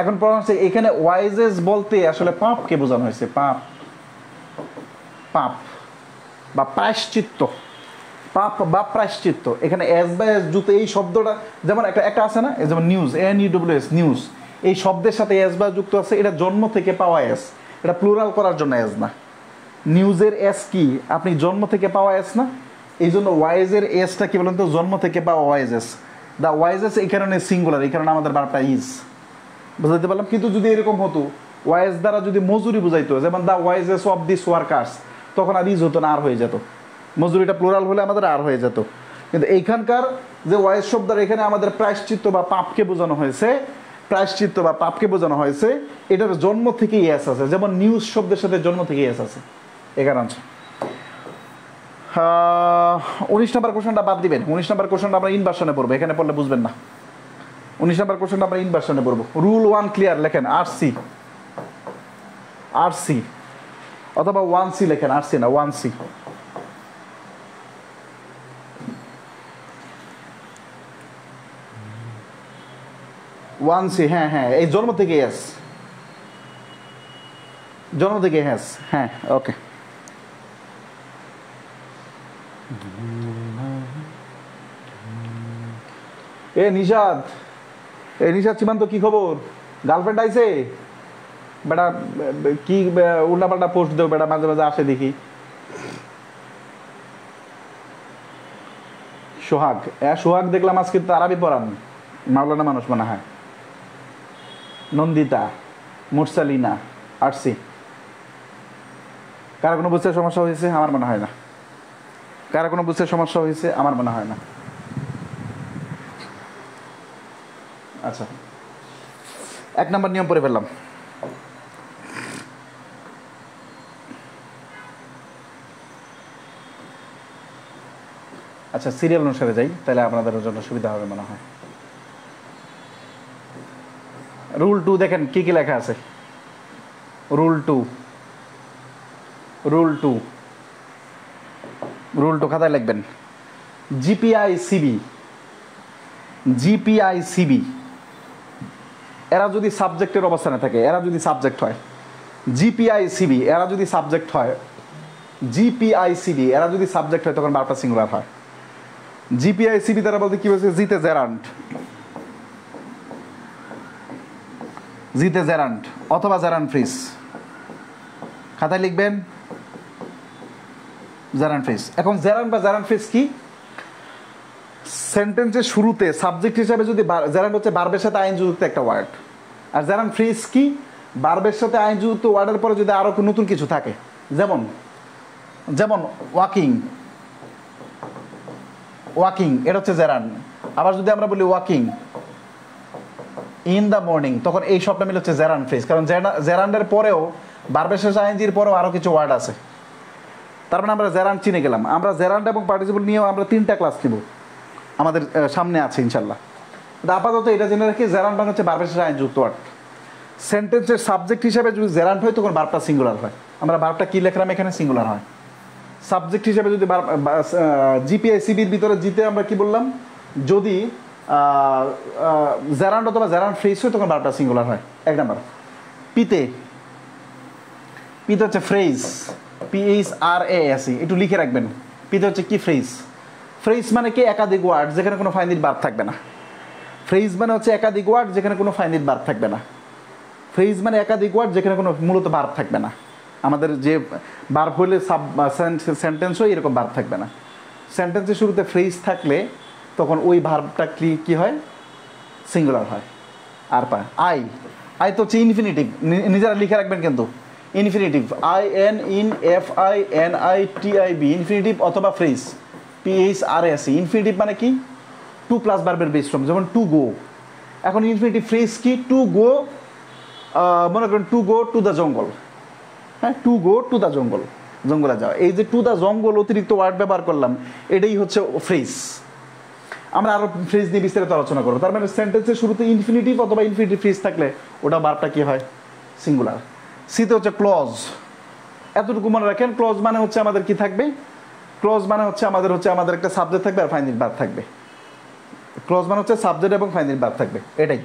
এখন প্রশ্ন হচ্ছে, এখানে ওয়াইজেস বলতে আসলে পাপকে বোঝানো হয়েছে, পাপ, পাপ বা প্রায়শ্চিত্ত, পাপ বা প্রায়শ্চিত্ত। এখানে এস বা এস যুক্ত, এই শব্দটা যেমন একটা আছে না, যেমন নিউজ, NUWS, নিউজ, এই শব্দের সাথে এস বা যুক্ত আছে, এটা জন্ম থেকে পাওয়া এস, এটা প্লুরাল করার জন্য এস না। নিউজের এস কি, আপনি জন্ম থেকে পাওয়া এস না, এই জন্য ওয়াইজের এসটা কি বলেন তো, জন্ম থেকে পাওয়া ওয়াইজেস। দ্য ওয়াইজেস এই কারণে সিঙ্গুলার, এই কারণে আমাদের বারটা ইজ, বুঝতে পারলাম। কিন্তু যদি এরকম হতো, ওয়াইজ দ্বারা যদি মজুরি বুঝাইতো, যেমন the wages of this workers, তখন আর ইজ হতো না, আর হয়ে যেত, মজুরিটা প্লুরাল হলে আমাদের আর হয়ে যেত। কিন্তু এইখানকার যে ওয়াইজ শব্দ, এখানে আমাদের প্রায়শ্চিত্ত বা পাপকে বোঝানো হয়েছে, প্রায়শ্চিত্ত বা পাপকে বোঝানো হয়েছে, এটার জন্ম থেকেই এস আছে, যেমন নিউজ শব্দের সাথে জন্ম থেকেই এস আছে, এখানে আছে। 19 নম্বর কোশ্চেনটা বাদ দিবেন, 19 নম্বর কোশ্চেনটা আমরা ইনভার্সনে পড়বো, এখানে পড়লে বুঝবেন না। 19 নম্বর কোশ্চেনটা আমরা ইনভার্সনে পড়বো। রুল 1 ক্লিয়ার লেখেন, RC, RC অথবা 1C লেখেন, RC না 1C। হ্যাঁ হ্যাঁ, এই জন্ম থেকে এস, জন্ম থেকে হ্যাঁ, হ্যাঁ, ওকে। নিশাদ, নিশাদ সীমান্ত, কি খবর? গার্লফ্রেন্ড আইছে? বেটা কি উল্টাপাল্টা পোস্ট দেও বেটা, মাঝে মাঝে আসে দেখি। সোহাগ, সোহাগ দেখলাম আজকে তো আরবি পড়ান, মাওলানা মানুষ মনে হয়। নন্দিতা, মুরসালিনা, RC, কারো কোনো বুঝতে সমস্যা হয়েছে? আমার মনে হয় না। কারো কোনো বুঝতে সমস্যা হয়েছে? আমার মনে হয় না। আচ্ছা, 1 নম্বর নিয়ম পড়ে ফেললাম। আচ্ছা, সিরিয়াল অনুসারে যাই, তাহলে আপনাদের জন্য সুবিধা হবে মনে হয়। রুল 2 দেখেন কি কি লেখা আছে। রুল 2, রুল 2, রুল 2 খাতায় লিখবেন। GPICB, GPICB এরা যদি সাবজেক্টের অবস্থানে থাকে, এরা যদি সাবজেক্ট হয়, GPICB এরা যদি সাবজেক্ট হয়, GPICB এরা যদি সাবজেক্ট হয়, তখন বারটা সিঙ্গুলার হয়। GPICB তারা বলতে কি বলছে, জিতে জেরান্ট, জিতে জেরান্ট অথবা জেরান্ট ফ্রিজ, খাতায় লিখবেন জেরান্ট ফ্রিজ। এখন জেরান্ট বা জেরান্ট ফ্রিজ কি, সেন্টেন্সের শুরুতে সাবজেক্ট হিসাবে যদি, জেরান্ট হচ্ছে ভার্বের সাথে আইনযুক্ত একটা ওয়ার্ড, আর জেরান্ট ফ্রিজ কি, ভার্বের সাথে আইনযুক্ত ওয়ার্ডের পরে যদি আরো নতুন কিছু থাকে, যেমন যেমন ওয়াকিং, ওয়াকিং এটা হচ্ছে জেরান্ড। আবার যদি আমরা বলি ওয়াকিং ইন দ্য মর্নিং, তখন এই সবটা মিলে হচ্ছে জেরান্ড ফ্রেজ। কারণ জেরান্ডের পরেও ভার্বের শেষে আইএনজির পরেও আরো কিছু ওয়ার্ড আছে, তার মানে আমরা জেরান্ড চিনে গেলাম। আমরা জেরান্ড এবং পার্টিসিপল নিয়েও আমরা 3টা ক্লাস নিব, আমাদের সামনে আছে ইনশাল্লাহ। আপাতত এটা জেনে রাখি, জেরান্ড মানে হচ্ছে ভার্বের শেষে আইনযুক্ত ওয়ার্ড। সেন্টেন্সের সাবজেক্ট হিসেবে যদি জেরান্ড হয় তখন ভার্বটা সিঙ্গুলার হয়। আমরা ভার্বটা কি লিখলাম এখানে, সিঙ্গুলার হয়। সাবজেক্ট হিসেবে যদি জিপিআইসিবির ভিতরে জিতে আমরা কি বললাম, যদি জেরান্ড অথবা জেরান্ড ফ্রেজ হয় তখন ভার্বটা সিঙ্গুলার হয়। 1 নাম্বার। পিতে, পিতে হচ্ছে ফ্রেজ, PHRASE, একটু লিখে রাখবেন। পিতে হচ্ছে কি, ফ্রেজ। ফ্রেজ মানে কি, একাধিক ওয়ার্ড যেখানে কোনো ফাইনাইট ভার্ব থাকবে না। ফ্রেজ মানে হচ্ছে একাধিক ওয়ার্ড যেখানে কোনো ফাইনাইট ভার্ব থাকবে না। ফ্রেজ মানে একাধিক ওয়ার্ড যেখানে কোনো মূলত ভার্ব থাকবে না। আমাদের যে ভার্ব হলে সেন্টেন্স হয়, এরকম ভার্ব থাকবে না। সেন্টেন্সের শুরুতে ফ্রেজ থাকলে তখন ওই ভার্বটা কি হয়, সিঙ্গুলার হয়। আর আই, আই তো হচ্ছে ইনফিনিটিভ, নিজেরা লিখে রাখবেন কিন্তু। ইনফিনিটিভ INFINITIV, ইনফিনিটিভ অথবা ফ্রেজ PHRASE। ইনফিনিটিভ মানে কি, 2+ ভার্বের বেস ফর্ম, যেমন টু গো। এখন ইনফিনিটিভ ফ্রেজ কি, টু গো, মনে করেন to go to the jungle, হ্যাঁ, to go to the jungle, জঙ্গলে যাওয়া। এই যে টু দ্য জঙ্গল অতিরিক্ত ওয়ার্ড ব্যবহার করলাম, এটাই হচ্ছে ফ্রেজ। আমরা আরো ফ্রেজ নিয়ে বিস্তারিত আলোচনা করবো। তার মানে সেন্টেন্সের শুরুতে ইনফিনিটিভ অথবা ইনফিনিটিভ ফ্রেজ থাকলে ওটা ভার্বটা কি হয়, সিঙ্গুলার। সিতে হচ্ছে ক্লজ, এতটুকু মনে রাখেন। ক্লজ মানে হচ্ছে আমাদের কি থাকবে, ক্লজ মানে হচ্ছে আমাদের একটা সাবজেক্ট থাকবে আর ফাইনাইট ভার্ব থাকবে। ক্লজ মানে হচ্ছে সাবজেক্ট এবং ফাইনাইট ভার্ব থাকবে, এটাই।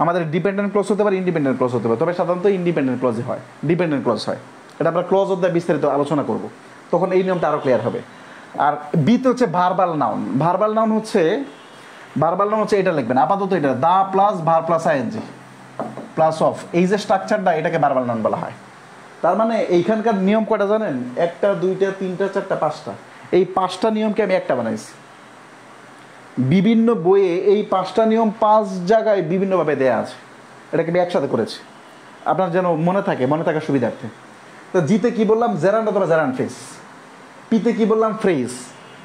আমাদের ডিপেন্ডেন্ট ক্লজ হতে পারে, ইন্ডিপেন্ডেন্ট ক্লজ হতে পারে, তবে সাধারণত ইন্ডিপেন্ডেন্ট ক্লজই হয়, ডিপেন্ডেন্ট ক্লজ হয়। এটা আমরা ক্লজ অধ্যায়ে বিস্তারিত আলোচনা করব, তখন এই নিয়মটা আরো ক্লিয়ার হবে। আর বিতে হচ্ছে ভার্বাল নাউন। ভার্বাল নাউন হচ্ছে এটা লিখবেন আপাতত, এটা the plus verb plus ING plus of, এই যে স্ট্রাকচারটা, এটাকে ভার্বাল নাউন বলা হয়। তার মানে এইখানকার নিয়ম কয়টা জানেন, 1টা 2টা 3টা 4টা 5টা। এই 5টা নিয়মকে আমি একটা বানাইছি। বিভিন্ন বইয়ে এই 5টা নিয়ম 5 জায়গায় বিভিন্নভাবে দেয়া আছে, এটাকে আমি একসাথে করেছি আপনার যেন মনে থাকার সুবিধার্থে। তো জিতে কি বললাম, জেরান্ড অথবা জেরান্ড ফ্রেজ। পিতে কি বললাম, ফ্রেজ।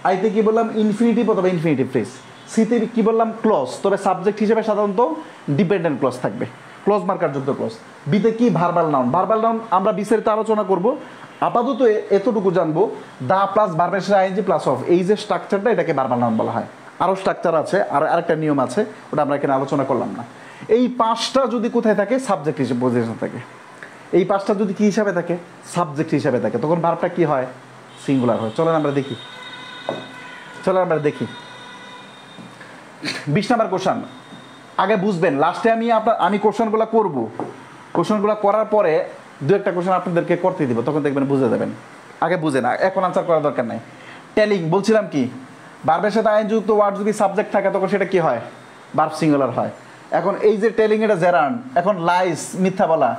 আইতে কি বললাম, ইনফিনিটিভ অথবা ইনফিনিটিভ ফ্রেজ। সিতে কি বললাম, ক্লজ, তবে সাবজেক্ট হিসেবে সাধারণত ডিপেন্ডেন্ট ক্লজ থাকবে, ক্লজ মার্কার যুক্ত ক্লজ। বিতে কি, ভার্বাল নাউন। ভার্বাল নাউন আমরা বিস্তারিত আলোচনা করব, আপাতত এতটুকু জানবো, দা প্লাস ভার্বের সাথে আইএনজি প্লাস অফ, এই যে স্ট্রাকচারটা, এটাকে ভার্বাল নাউন বলা হয়। আরও স্ট্রাকচার আছে, আর আরেকটা নিয়ম আছে, ওটা আমরা এখানে আলোচনা করলাম না। এই 5টা যদি কোথায় থাকে, সাবজেক্ট হিসেবে পজিশন থাকে। এই 5টা যদি কি হিসাবে থাকে, সাবজেক্ট হিসাবে থাকে, তখন ভার্বটা কি হয়, সিঙ্গুলার হয়। চলেন আমরা দেখি 20 নাম্বার কোশ্চেন। আগে বুঝবেন, লাস্টে আমি কোশ্চেনগুলো করব, কোশ্চেনগুলো করার পরে 2-একটা কোশ্চেন আপনাদেরকে করতে দিব, তখন দেখবেন বুঝে যাবেন। আগে বুঝে না, এখন আনসার করার দরকার নাই। টেলিং বলছিলাম কি, ভার্বের সাথে আইনযুক্ত ওয়ার্ড যদি সাবজেক্ট থাকে তখন সেটা কি হয়, ভার্ব সিঙ্গুলার হয়। এখন এই যে টেলিং, এটা জেরান্ড। এখন লাইস, মিথ্যা বলা।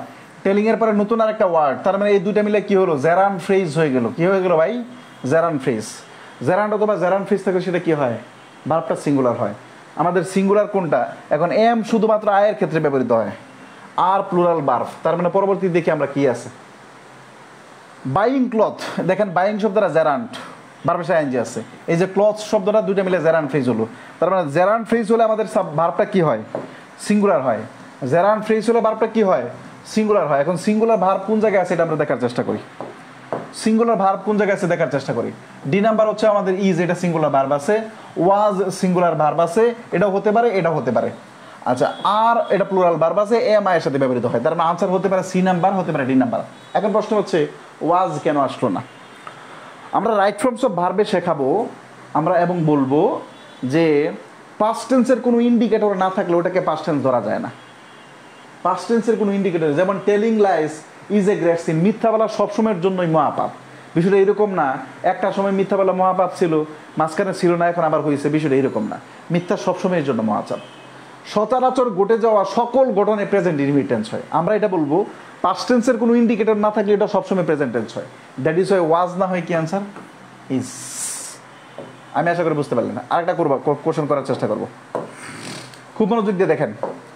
টেলিং এর পরে নতুন আরেকটা ওয়ার্ড, তার মানে এই দুইটা মিলে কি হলো, জেরান্ড ফ্রেজ হয়ে গেল। কি হয়ে গেল ভাই, জেরান্ড ফ্রেজ। জেরান্ড অথবা জেরান্ড ফ্রেজ থাকে, সেটা কি হয়, ভার্বটা সিঙ্গুলার হয়। আমাদের সিঙ্গুলার কোনটা, এখন এম শুধুমাত্র আয়ের ক্ষেত্রে ব্যবহৃত হয়, আর প্লুরাল ভার্ব। তার মানে পরবর্তী দেখি আমরা কি আছে। বাইং ক্লথ, দেখেন বাইং শব্দটা জেরান্ড, ভার্বের সাথে আইএনজি আছে। এই যে ক্লথ শব্দটা, দুইটা মিলে জেরান্ড ফ্রেজ হলো। তার মানে জেরান্ড ফ্রেজ হলে আমাদের ভার্বটা কি হয়, সিঙ্গুলার হয়। জেরান্ড ফ্রেজ হলে ভার্বটা কি হয়, সিঙ্গুলার হয়। এখন সিঙ্গুলার ভার্ব কোন জায়গায় আছে, এটা আমরা দেখার চেষ্টা করি। সিঙ্গুলার ভার্ব কোন জায়গায় আছে দেখার চেষ্টা করি। ডি নাম্বার হচ্ছে আমাদের ইজ, এটা সিঙ্গুলার ভার্ব আছে। ওয়াজ সিঙ্গুলার ভার্ব আছে, এটাও হতে পারে, এটাও হতে পারে। আচ্ছা, আর এটা প্লুরাল ভার্ব আছে, এম আয়ের সাথে ব্যবহৃত হয়। তার মানে আনসার হতে পারে সি নাম্বার, হতে পারে ডি নাম্বার। এখন প্রশ্ন হচ্ছে, ওয়াজ কেন আসলো না? আমরা রাইট ফর্মস অফ ভার্বে শেখাবো আমরা, এবং বলবো যে পাস্ট টেন্সের কোনো ইন্ডিকেটর না থাকলে ওটাকে পাস্ট টেন্স ধরা যায় না। পাস্ট টেন্সের কোনো ইন্ডিকেটর, যেমন telling lines is a great sin, মিথ্যা বলা সবসময়ের জন্যই মহাপাপ। বিষয়টা এরকম না একটা সময় মিথ্যা বলা মহাপাপ ছিল, মাঝখানে ছিল না, এখন আবার হয়েছে, বিষয়টা এরকম না। মিথ্যা সবসময়ের জন্য মহাচাপ। সচরাচর ঘটে যাওয়া সকল ঘটনে প্রেজেন্ট ইনভিটেন্স হয়। আমরা এটা বলবো পাস্ট টেন্সের কোনো ইন্ডিকেটর না থাকলে এটা সবসময় প্রেজেন্ট টেন্স হয়। দ্যাট ইজ ওয়াই ওয়াজ না হয় কি আনসার, ইজ। আমি আশা করি বুঝতে পারলেন না। আরেকটা করবো, কোশ্চেন করার চেষ্টা করবো, খুব মনোযোগ দিয়ে দেখেন,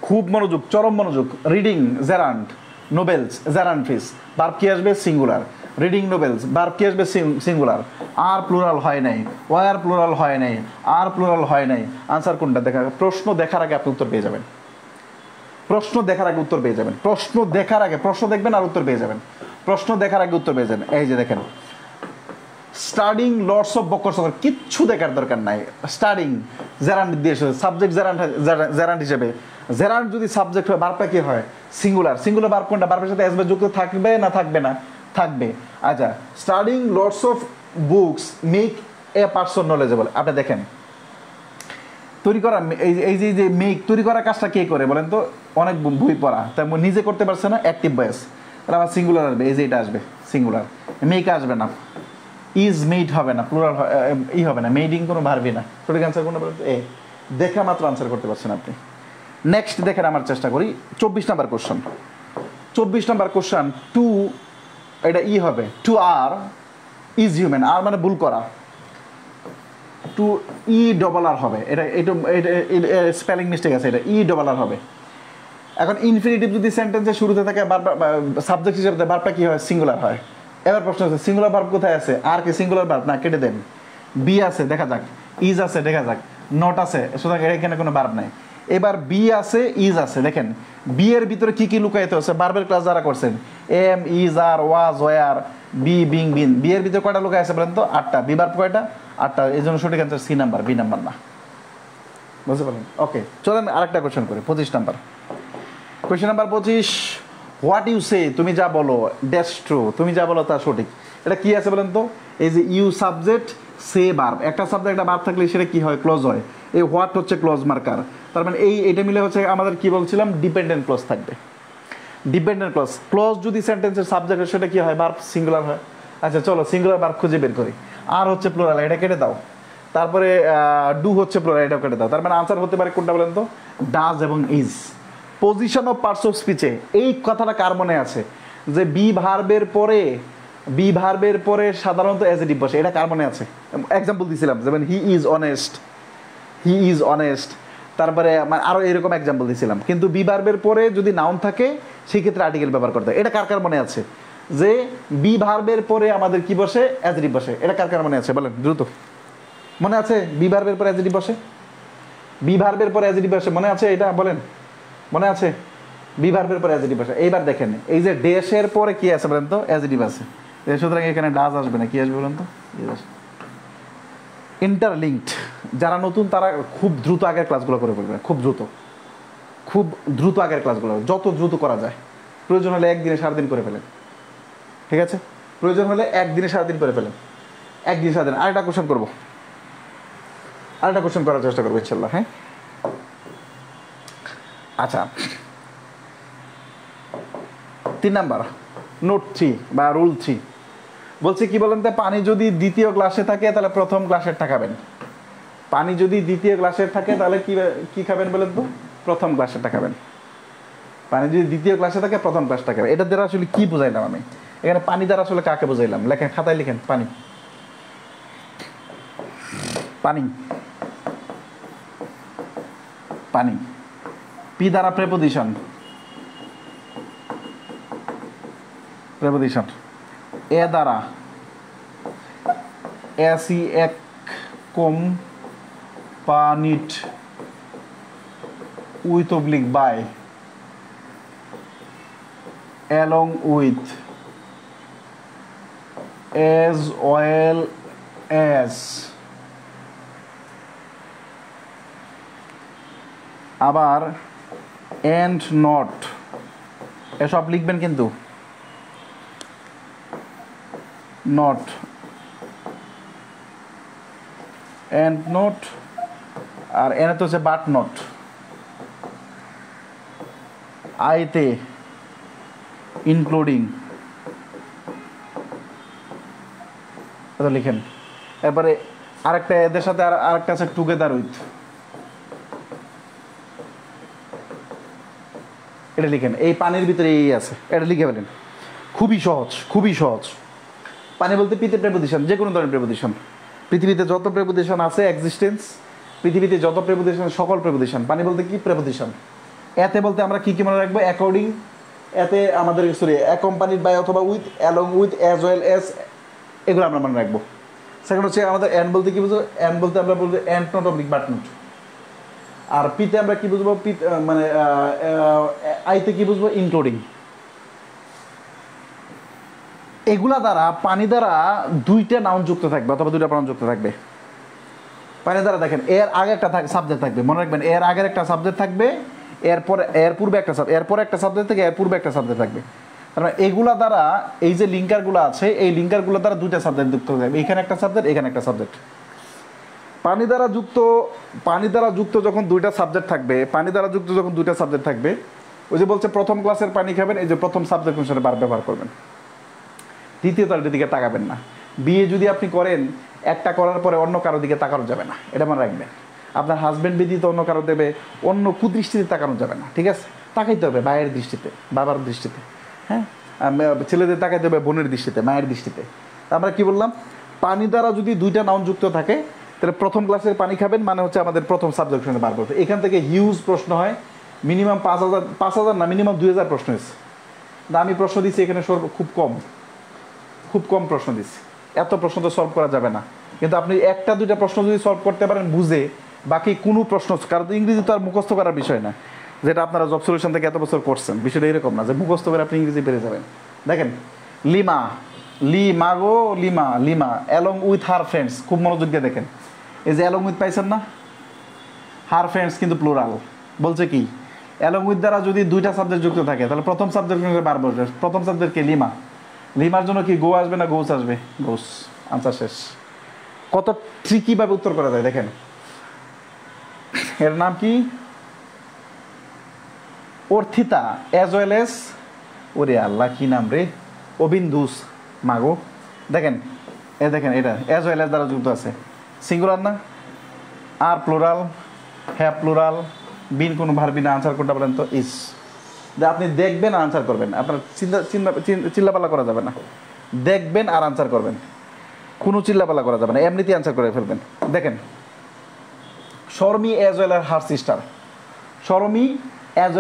খুব মনোযোগ, চরম মনোযোগ। রিডিং জেরান্ড, নোবেলস জেরান্ড ফিস, ভার্ব কি আসবে সিঙ্গুলার। রিডিং নোবেলস, ভার্ব কি আসবে সিঙ্গুলার। আর প্লুরাল হয় নাই, ওয়ার প্লুরাল হয় নাই, আর প্লুরাল হয় নাই। আনসার কোনটা? দেখা, প্রশ্ন দেখার আগে আপনি উত্তর পেয়ে যাবেন। প্রশ্ন দেখার আগে উত্তর পেয়ে যাবেন। প্রশ্ন দেখার আগে, প্রশ্ন দেখবেন আর উত্তর পেয়ে যাবেন। প্রশ্ন দেখার আগে উত্তর পেয়ে যাবেন। এই যে দেখেন, স্টাডিং লর্ডস অফ বকরসগর, কিচ্ছু দেখার দরকার নাই। স্টাডিং জেরান্ড দিয়ে এসেছে, সাবজেক্ট জেরান্ড হিসেবে। জেরান্ড যদি সাবজেক্ট হয়, ভার্বটা কি হয়? সিঙ্গুলার। সিঙ্গুলার ভার্ব কোনটা? ভার্বের সাথে এসবে যুক্ত থাকবে না থাকবে না? থাকবে। আচ্ছা, studying lots of books make a person knowledgeable. আপনি দেখেন, তৈরি করা, এই যে মেক তৈরি করার কাজটা কে করে বলেন তো? অনেক বই পড়া, তাই নিজে করতে পারছে না, অ্যাক্টিভ ভয়েস। তাহলে আবার সিঙ্গুলার আসবে, এই যে এটা আসবে সিঙ্গুলার, মেক আসবে না, ইজ মেড হবে না, প্লুরাল হবে না, মেডিং কোনো ভার্বই না। সঠিক আনসার কোনো বলেন তো? এ দেখা মাত্র আনসার করতে পারছেন আপনি। নেক্সট দেখেন, আমার চেষ্টা করি 24 number question. 24 number question, to, এটা ই হবে, to err is human. Err মানে ভুল করা, টু ই ডবল আর হবে। এটা স্পেলিং মিস্টেক আছে, এটা ই ডবল আর হবে। এখন ইনফিনিটিভ যদি সেন্টেন্সের শুরুতে থাকে, সাবজেক্ট হিসেবে ভার্বটা কি হয়? সিঙ্গুলার হয়। এবার প্রশ্ন আছে, সিঙ্গুলার ভার্ব কোথায় আছে? আর কি সিঙ্গুলার ভার্ব না? কেটে দেন। বি আছে, দেখা যাক। ইজ আছে, দেখা যাক। নট আছে, সুতরাং এখানে কোনো ভার্ব নাই। এবার বি আছে, ইজ আছে। দেখেন বি এর ভিতরে কি কি লুকাইতে হচ্ছে? ভার্বের ক্লাস যারা করছেন, am, is, are, was, were, be, being, been. Be এর ভিতরে কয়টা লুকাই আছে বলেন তো? 8টা। বি ভার্ব কয়টা? 8টা। এই জন্য সঠিক answer C number, B number না। বুঝতে পারলেন? ওকে, চলেন আরেকটা কোয়েশ্চেন করি। 25 number question number 25, what you say, তুমি যা বলো, ড্যাশ ট্রু, তুমি যা বলো তা সঠিক। এটা কি আছে বলেন তো? এই যে ইউ সাবজেক্ট, সে ভার্ব। একটা সাবজেক্ট একটা ভার্ব থাকলে সেটা কি হয়? ক্লজ হয়। এই হোয়াট হচ্ছে ক্লজ মার্কার। তার মানে এটা মিলে হচ্ছে আমাদের কি বলছিলাম? ডিপেন্ডেন্ট ক্লজ থাকবে। Dependent clause. ক্লজ যদি সেন্টেন্সের সাবজেক্ট হয়, সেটা কি হয়? ভার্ব সিঙ্গুলার হয়। আচ্ছা চলো সিঙ্গুলার ভার্ব খুঁজে বের করি। আর হচ্ছে প্লুরাল, এটা কেটে দাও। তারপরে ডু হচ্ছে প্লুরাল, এটাও কেটে দাও। তার মানে আনসার হতে পারে কোনটা বলেন তো? ডাজ এবং is. Position of parts of স্পিচে এই কথাটা কার মনে আছে? যে বি ভার্বের পরে সাধারণত অ্যাজেটিভ বসে, এটা কার মনে আছে? এক্সাম্পল দিয়েছিলাম, যেমন হি ইজ অনেস্ট। তারপরে আরও এরকম এক্সাম্পল দিয়েছিলাম। কিন্তু বি ভার্বের পরে যদি নাউন থাকে, সেই ক্ষেত্রে আর্টিকেল ব্যবহার করতে হয়। এটা কার কার মনে আছে? যে বি ভার্বের পরে আমাদের কি বসে? অ্যাজেটিভ বসে। এটা কার কার মনে আছে বলেন দ্রুত? মনে আছে বি ভার্বের পরে অ্যাজেটিভ বসে? বি ভার্বের পরে অ্যাজেটিভ বসে, মনে আছে? এটা বলেন, মনে আছে? বি ভার্বের পরে অ্যাজেটিভ আসে। এইবার দেখেন, এই যে ড্যাশের পরে কি আছে বলেন তো? অ্যাজেটিভ আছে। সুতরাং এখানে ডাজ আসবে না, কি আসবে বলেন তো? ইন্টারলিঙ্কড। যারা নতুন তারা খুব দ্রুত আগের ক্লাসগুলো করে ফেলবে, খুব দ্রুত আগের ক্লাসগুলো, যত দ্রুত করা যায়। প্রয়োজন হলে একদিনে 7 দিন করে ফেলেন, ঠিক আছে? প্রয়োজন হলে একদিনে 7 দিন করে ফেলেন, একদিনে 7 দিন। আরেকটা কোশ্চেন করবো, আরেকটা কোশ্চেন করার চেষ্টা করবো ইনশাল্লাহ। হ্যাঁ, আচ্ছা 3 নাম্বার, নোট 3 বা রুল 3 বলছে কি বলেন তো? পানি যদি দ্বিতীয় গ্লাসে থাকে তাহলে প্রথম গ্লাসেরটা খাবেন। পানি যদি দ্বিতীয় গ্লাসের থাকে তাহলে কি খাবেন বলেন তো? প্রথম গ্লাসেরটা খাবেন। পানি যদি দ্বিতীয় গ্লাসে থাকে, প্রথম গ্লাসটা খাবেন। এটা দ্বারা আসলে কি বুঝাইলাম আমি? এখানে পানি দ্বারা আসলে কাকে বুঝাইলাম? লেখেন, খাতায় লিখেন। পানি, পানি, পানি। পি দ্বারা প্রেপোজিশন, এ দ্বারা এসি, accompanied, with oblique by, along with, as well as, আবার এন্ড নট, এসব লিখবেন কিন্তু নট, এন্ড নট, আর এনে তো হচ্ছে বাট নট, আইতে ইনক্লুডিং, এটা লিখেন। এরপরে আরেকটা এদের সাথে আরেকটা আছে টুগেদার উইথ, এটা লিখেন। এই পানির ভিতরে এই আছে, এটা লিখে ফেলেন। খুবই সহজ, খুবই সহজ। পানি বলতে পিতে প্রেপোজিশন, যে কোনো ধরনের প্রেপোজিশন। পৃথিবীতে যত প্রেপোজিশন আছে এক্সিস্টেন্স, পৃথিবীতে যত প্রেপোজিশন, সকল প্রেপোজিশন। পানি বলতে কি? প্রেপোজিশন। এতে বলতে আমরা কি কি মনে রাখবো? অ্যাকর্ডিং, এতে আমাদের সরি অ্যাকম্পানিড বাই অথবা with along with as well as, এগুলো আমরা মনে রাখবো। সেকেন্ড হচ্ছে আমাদের অ্যান্ড বলতে কী বুঝবো, অ্যান্ড বলতে আমরা বলবো and not oblique but not. আর পিতে আমরা কী বুঝবো, পি মানে আইতে কী বুঝবো, ইনক্লুডিং। এগুলা দ্বারা পানি দ্বারা দুইটা নাউন যুক্ত থাকবে অথবা দুইটা প্রনাউন যুক্ত থাকবে। পানি দ্বারা দেখেন এর আগে একটা সাবজেক্ট থাকবে, মনে রাখবেন এর আগের একটা সাবজেক্ট থাকবে, এরপরে এর পূর্বে একটা এরপরে একটা সাবজেক্ট থেকে এর পূর্বে একটা সাবজেক্ট থাকবে। তার মানে এগুলা দ্বারা এই যে লিঙ্কারগুলো আছে এই লিঙ্কারগুলো দ্বারা দুইটা সাবজেক্ট যুক্ত থাকবে, এখানে একটা সাবজেক্ট এখানে একটা সাবজেক্ট। পানি দ্বারা যুক্ত যখন দুইটা সাবজেক্ট থাকবে, পানি দ্বারা যুক্ত যখন দুইটা সাবজেক্ট থাকবে, ওই যে বলছে প্রথম ক্লাসের পানি খাবেন, এই যে প্রথম সাবজেক্ট অনুসারে বার ব্যবহার করবেন, দ্বিতীয় তার দিকে তাকাবেন না। বিয়ে যদি আপনি করেন একটা করার পরে অন্য কারো দিকে তাকানো যাবে না, এটা মনে রাখবেন। আপনার হাজব্যান্ড বিদিত অন্য কারো দেবে, অন্য কুদৃষ্টিতে তাকানো যাবে না, ঠিক আছে? তাকাইতে হবে মায়ের দৃষ্টিতে, বাবার দৃষ্টিতে, হ্যাঁ, ছেলেদের তাকাইতে হবে বোনের দৃষ্টিতে, মায়ের দৃষ্টিতে। আমরা কি বললাম, পানি দ্বারা যদি দুইটা নাউন যুক্ত থাকে তাহলে প্রথম ক্লাসের পানি খাবেন মানে হচ্ছে আমাদের প্রথম সাবজেক্ট শুনে বার করতে। এখান থেকে হিউজ প্রশ্ন হয়, মিনিমাম 5,000 না মিনিমাম 2,000 প্রশ্ন হয়েছে। আমি প্রশ্ন দিচ্ছি এখানে খুব কম প্রশ্ন দিচ্ছি, এত প্রশ্ন তো সলভ করা যাবে না। কিন্তু আপনি একটা দুইটা প্রশ্ন যদি সলভ করতে পারেন বুঝে, বাকি কোনো প্রশ্ন, কারণ ইংরেজি তো আর মুখস্থ করার বিষয় না, যেটা আপনারা জব সলিউশন থেকে এত বছর করছেন। বিষয়টা এরকম না যে মুখস্থ করে আপনি ইংরেজি পেরে যাবেন। দেখেন lima along with her friends, খুব মনোযোগ দিয়ে দেখেন। এই যে অ্যালং উইথ পাইছেন না, হার ফ্রেন্ডস কিন্তু প্লুরাল। বলছে কি, অ্যালং উইথ দ্বারা যদি দুইটা সাবজেক্ট যুক্ত থাকে তাহলে প্রথম সাবজেক্ট বার বসবে। প্রথম সাবজেক্টকে লিমার জন্য কি গো আসবে না গোস আসবে? গোস। আনসার শেষ। কত ট্রিকিভাবে উত্তর করা যায় দেখেন। এর নাম কি, অর্থিতা অ্যাজ ওয়েল এস, ওরে আল্লাহ কি নাম রে, অবিন্দুস মাগো। দেখেন দেখেন এটা অ্যাজ ওয়েল এস দ্বারা যুক্ত আছে, সিঙ্গুলার না, আর প্লুরাল, হ্যাঁ প্লুরাল, বিন কোনো ভার্বি না। আনসার কোনটা বলেন তো? ইস। আপনি দেখবেন আর আনসার করবেন, আপনার চিল্লাপাল্লা করা যাবে না। দেখবেন আর আনসার করবেন, কোনো চিল্লাপাল্লা করা যাবে না, এমনিতেই আনসার করে ফেলবেন। দেখেন শর্মি অ্যাজ ওয়েল আর her sister, Sharmi as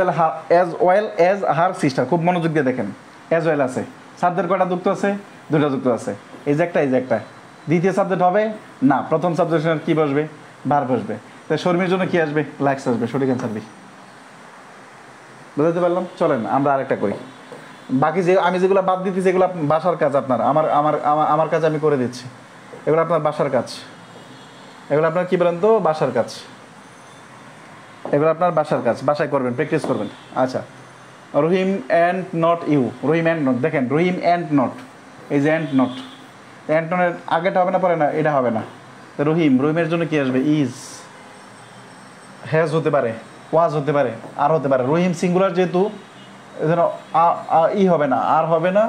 well as her sister, খুব মনোযোগ দিয়ে দেখেন। অ্যাজ ওয়েল আছে, সাবজেক্ট কয়টা যুক্ত আছে? দুটা যুক্ত আছে। এই যে একটা দ্বিতীয় সাবজেক্ট হবে না, প্রথম সাবজেক্ট কি বসবে? ভার বসবে। তাই শর্মির জন্য কি আসবে? লাইক্স আসবে। সঠিক অ্যান্সার বি। বুঝতে পারলাম? চলেন আমরা আরেকটা করি। বাকি যে আমি যেগুলো বাদ দিতেছি এগুলো বাসার কাজ আপনার, আমার কাজ আমি করে দিচ্ছি। এগুলো আপনার বাসার কাজ, এগুলো আপনার কি বলেন তো? বাসার কাজ। এগুলো আপনার বাসার কাজ, বাসায় করবেন, প্র্যাকটিস করবেন। আচ্ছা, Rahim and not you, Rahim and not. দেখেন রহিম অ্যান্ড নট, এই যে অ্যান্ড নট আগেটা হবে না, পরে না, এটা হবে না। রহিমের জন্য কি আসবে? ইজ, হ্যাজ হতে পারে, ওয়াজ হতে পারে, আর হতে পারে। রহিম সিঙ্গুলার যেহেতু এজন্য ই হবে না, আর হবে না।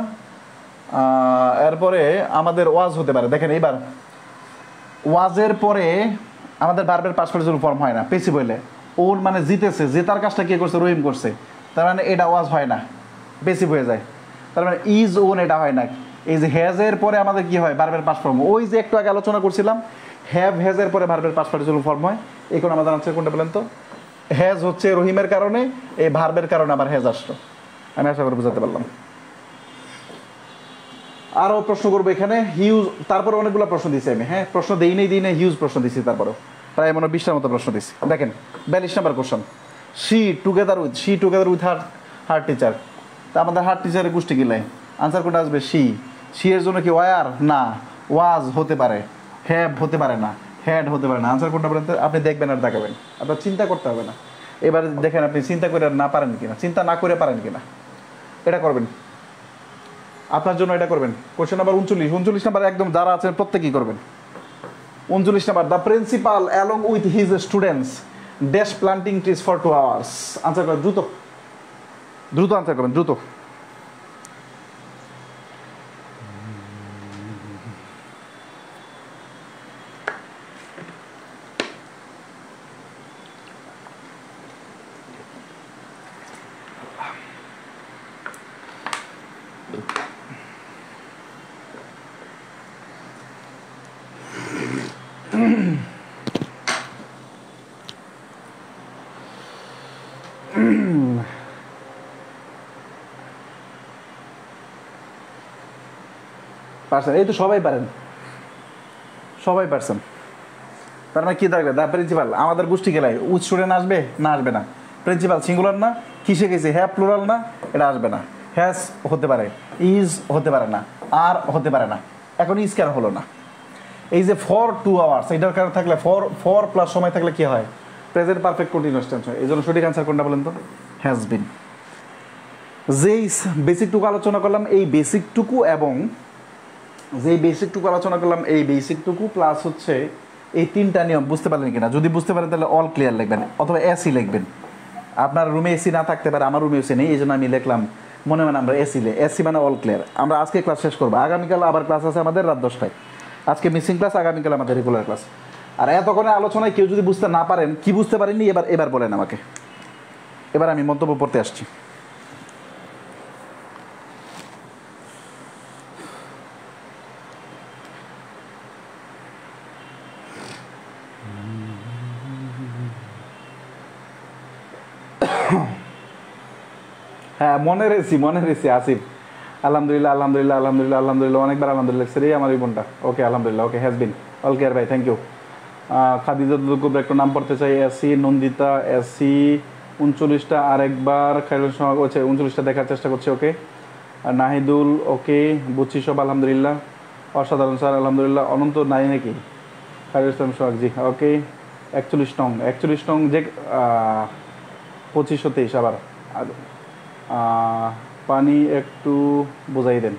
এরপরে আমাদের ওয়াজ হতে পারে। দেখেন এইবার ওয়াজের পরে আমাদের ভার্বের পাস্ট পার্টিসিপল ফর্ম হয় না, পেসিভ হইলে। ওর মানে জিতেছে, জেতার কাজটা কে করছে? রহিম করছে। তার মানে এটা ওয়াজ হয় না, পেসিভ হয়ে যায়। তার মানে ইজ ওন এটা হয় না। এই যে হ্যাজের পরে আমাদের কি হয়? ভার্বের পাস্ট ফর্ম। ওই যে একটু আগে আলোচনা করছিলাম, হ্যাভ হ্যাজের পরে ভার্বের পাস্ট পার্টিসিপল ফর্ম হয়। এই কোন আমাদের আনসার কোনটা বলেন তো? হ্যাজ হচ্ছে রহিমের কারণে, এই ভার্বের কারণে আবার হ্যাজ আসলো। আমি আশা করি বুঝাতে পারলাম। আরও প্রশ্ন করবো এখানে, হিউজ। তারপরে অনেকগুলো প্রশ্ন দিচ্ছি আমি, হ্যাঁ প্রশ্ন দিই নেই হিউজ প্রশ্ন দিচ্ছি। তারপরেও প্রায় মনে 20টার মতো প্রশ্ন দিচ্ছি। দেখেন 42 নম্বর question, she together with her teacher. তা আমাদের হার টিচারের গোষ্ঠী গিলাই আনসার কোনটা আসবে? শি এর জন্য কি ওয়ার না, ওয়াজ হতে পারে, হ্যাভ হতে পারে না, হ্যাড হতে পারে না। আনসার কোনটা বলেন তো? আপনি দেখবেন আর দেখাবেন, আপনার চিন্তা করতে হবে না। এবার দেখেন আপনি চিন্তা করে না পারেন কিনা, চিন্তা না করে পারেন কিনা, এটা করবেন। আপনার জন্য এটা করবেন। কোশ্চেন নাম্বার 39 নাম্বার একদম যারা আছেন প্রত্যেকেই করবেন। 39 number, the principal along with his students dash planting trees for 2 hours। Answer করেন দ্রুত আনসার করবেন, দ্রুত। পারছেন, এই তো সবাই পারেন, সবাই পারছেন। তার মানে কি থাকবে, দ্য প্রিন্সিপাল আমাদের গোষ্ঠী খেলায় উইথ স্টুডেন্ট আসবে না আসবে না? প্রিন্সিপাল সিঙ্গুলার না, কিসে গেছে, হ্যাভ প্লুরাল না, এটা আসবে না। হ্যাজ হতে পারে, ইজ হতে পারে না, আর হতে পারে না। এখন ইজ কেন হলো না? এই যে ফর 2 আওয়ার্স এটার কারণে থাকলে ফর প্লাস সময় থাকলে কি হয়, প্রেজেন্ট পারফেক্ট কন্টিনিউয়াস টেন্স হয়। এই জন্য সঠিক আনসার কোনটা বলেন তো? Has been. যেই বেসিকটুকু আলোচনা করলাম এই বেসিকটুকু, এবং যেই বেসিকটুকু আলোচনা করলাম এই বেসিকটুকু প্লাস হচ্ছে এই 3টা নিয়ম বুঝতে পারলেন কিনা? যদি বুঝতে পারেন তাহলে অল ক্লিয়ার লিখবেন, অথবা এসি লিখবেন। আপনার রুমে এসি না থাকতে পারে, আমার রুমে এসি নেই, এই জন্য আমি লিখলাম মনে মনে আমরা এসি মানে অল ক্লিয়ার। আমরা আজকে ক্লাস শেষ করবো, আগামীকাল আবার ক্লাস আছে আমাদের রাত 10টায়। আজকে মিসিং ক্লাস, আগামীকাল আমাদের রেগুলার ক্লাস। আর এতক্ষণে আলোচনায় কেউ যদি বুঝতে না পারেন, কি বুঝতে পারেননি এবার বলেন আমাকে, এবার আমি মন্তব্য পড়তে আসছি। হ্যাঁ মনে রেছি আসিফ, আলহামদুলিল্লাহ আলহামদুলিল্লাহ আলহামদুলিল্লাহ আলহামদুলিল্লাহ, অনেকবার আলহামদুলিল্লাহ রে আমার এই বোনটা। ওকে আলহামদুলিল্লাহ, ওকে হ্যাজ বিন, অল কেয়ার ভাই, থ্যাংক ইউ। খাদিজাতুল কুবরা একটু নাম পড়তে চাই, এসি নন্দিতা, এসি 39টা, আরেকবার খাইরুল সোহাগ হচ্ছে 39টা দেখার চেষ্টা করছে। ওকে নাহিদুল, ওকে বুঝছি সব আলহামদুলিল্লাহ, অসাধারণ স্যার আলহামদুলিল্লাহ। অনন্ত নাই নাকি? খাইরুল ইসলাম সোহাগ জি ওকে। 41 নং যে 2523 আবার পানি একটু বোঝাই দেন।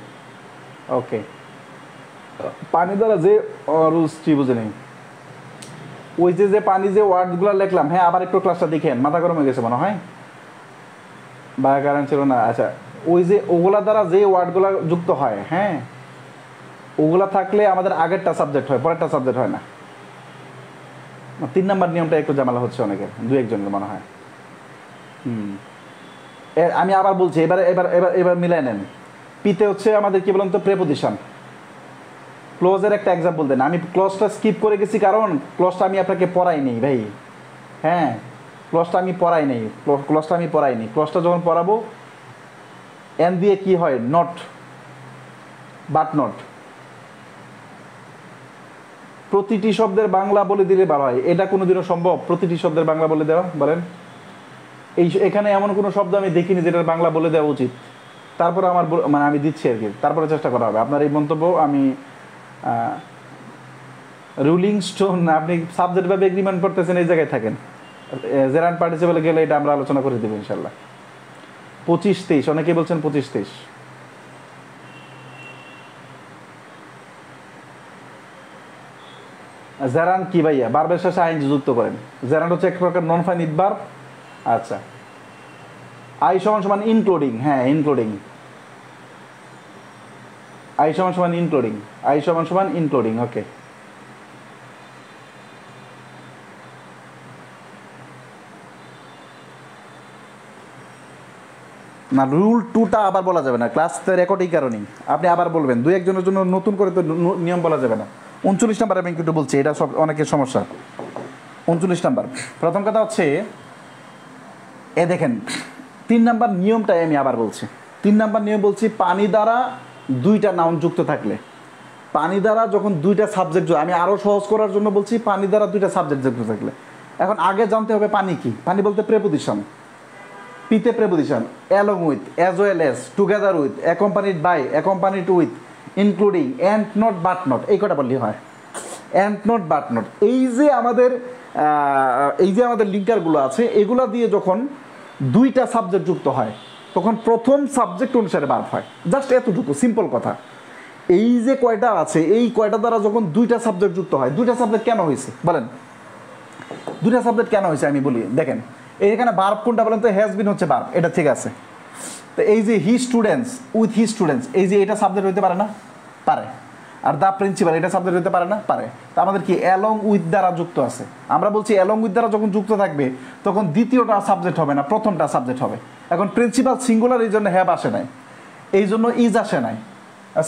ওকে পানি দ্বারা যে অরুচি বুঝে নেই, ওই যে পানি যে ওয়ার্ডগুলো লিখলাম, হ্যাঁ আবার একটু ক্লাসটা দেখেন, মাথা গরম হয়ে গেছে মনে হয়, বা কারণ ছিল না। আচ্ছা ওই যে ওগুলা দ্বারা যে ওয়ার্ডগুলো যুক্ত হয়, হ্যাঁ ওগুলা থাকলে আমাদের আগেরটা সাবজেক্ট হয়, পরেরটা সাবজেক্ট হয় না। 3 নম্বর নিয়মটা একটু ঝামেলা হচ্ছে অনেকের, 2-1জনের মনে হয়। আমি আবার বলছি, এবার মিলাই নেন। পিতে হচ্ছে আমাদের কি বলেন তো, প্রেপোজিশন। ক্লোজের একটা এক্সাম্পল দেন। আমি ক্লজটা স্কিপ করে গেছি কারণ ক্লজটা আমি আপনাকে পড়াই নেই ভাই। হ্যাঁ ক্লজটা আমি পড়াই নেই, ক্লজটা যখন পড়াবো এন দিয়ে কি হয়, নট, বাট নট। প্রতিটি শব্দের বাংলা বলে দিলে ভালো হয়, এটা কোনোদিনও সম্ভব প্রতিটি শব্দের বাংলা বলে দেওয়া? বলেন এখানে এমন কোনো শব্দ আমি দেখিনি যেটার বাংলা বলে দেওয়া উচিত। তারপরে আমার মানে আমি দিচ্ছি আর কি, তারপরে চেষ্টা করা হবে। আপনার এই মন্তব্য আমি রুলিং স্টোন, আপনি সাবজেক্টভাবে এগ্রিমেন্ট করতেছেন, এই জায়গায় থাকেন। জেরান্ড পার্টিসিপেলে গেলে এটা আমরা আলোচনা করে দেবো ইনশাল্লাহ। 25-23 অনেকে বলছেন 25-23। জেরান্ড কি ভাইয়া? বারবের শেষে আইনজি যুক্ত করেন। জেরান্ড হচ্ছে এক প্রকার নন ফাইনিট ভার্ব। আচ্ছা আই সমান ইনক্লুডিং, হ্যাঁ ইনক্লুডিং, আই সমান ইনক্লুডিং। ওকে না, রুল 2টা আবার বলা যাবে না, ক্লাস তো রেকর্ডই কারণেই আপনি আবার বলবেন। 2-1জনের জন্য নতুন করে তো নিয়ম বলা যাবে না। 39 নাম্বার আমি একটু বলছি, এটা সব অনেকের সমস্যা। 39 নাম্বার প্রথম কথা হচ্ছে, এ দেখেন 3 নাম্বার নিয়মটাই আমি আবার বলছি। 3 নাম্বার নিয়ম বলছি, পানি দ্বারা 2টা নাউন যুক্ত থাকলে, পানি দ্বারা যখন 2টা সাবজেক্ট, আমি আরও সহজ করার জন্য বলছি, পানি দ্বারা 2টা সাবজেক্ট যুক্ত থাকলে। এখন আগে জানতে হবে পানি কি। পানি বলতে প্রেপোজিশন, পিতে preposition, along with, as well as, together with, accompanied by, accompanied with, including, and not, but not, এই কটা বললেই হয়। অ্যান্ড নট, বাট নট, এই যে আমাদের লিঙ্কারগুলো আছে, এগুলা দিয়ে যখন 2টা সাবজেক্ট যুক্ত হয় তখন প্রথম সাবজেক্ট অনুসারে ভার্ব হয়। জাস্ট এতটুকু সিম্পল কথা। এই যে কয়টা আছে, এই কয়টা দ্বারা যখন 2টা সাবজেক্ট যুক্ত হয়, 2টা সাবজেক্ট কেন হয়েছে বলেন? 2টা সাবজেক্ট কেন হয়েছে আমি বলি। দেখেন এইখানে ভার্ব কোনটা বলেন তো? হ্যাজ বিন হচ্ছে ভার্ব, এটা ঠিক আছে। তো এই যে হি স্টুডেন্টস, উইথ হি স্টুডেন্টস, এই যে এটা সাবজেক্ট হইতে পারে না? পারে। আর দ্য প্রিন্সিপাল, এটা সাবজেক্ট হইতে পারে না? পারে। তা আমাদের কি অ্যালং উইথ দ্বারা যুক্ত আছে। আমরা বলছি অ্যালং উইথ দ্বারা যখন যুক্ত থাকবে তখন দ্বিতীয়টা সাবজেক্ট হবে না, প্রথমটা সাবজেক্ট হবে। এখন প্রিন্সিপাল সিঙ্গুলার, এই জন্য হ্যাভ আসে নাই, এই জন্য ইজ আসে নাই।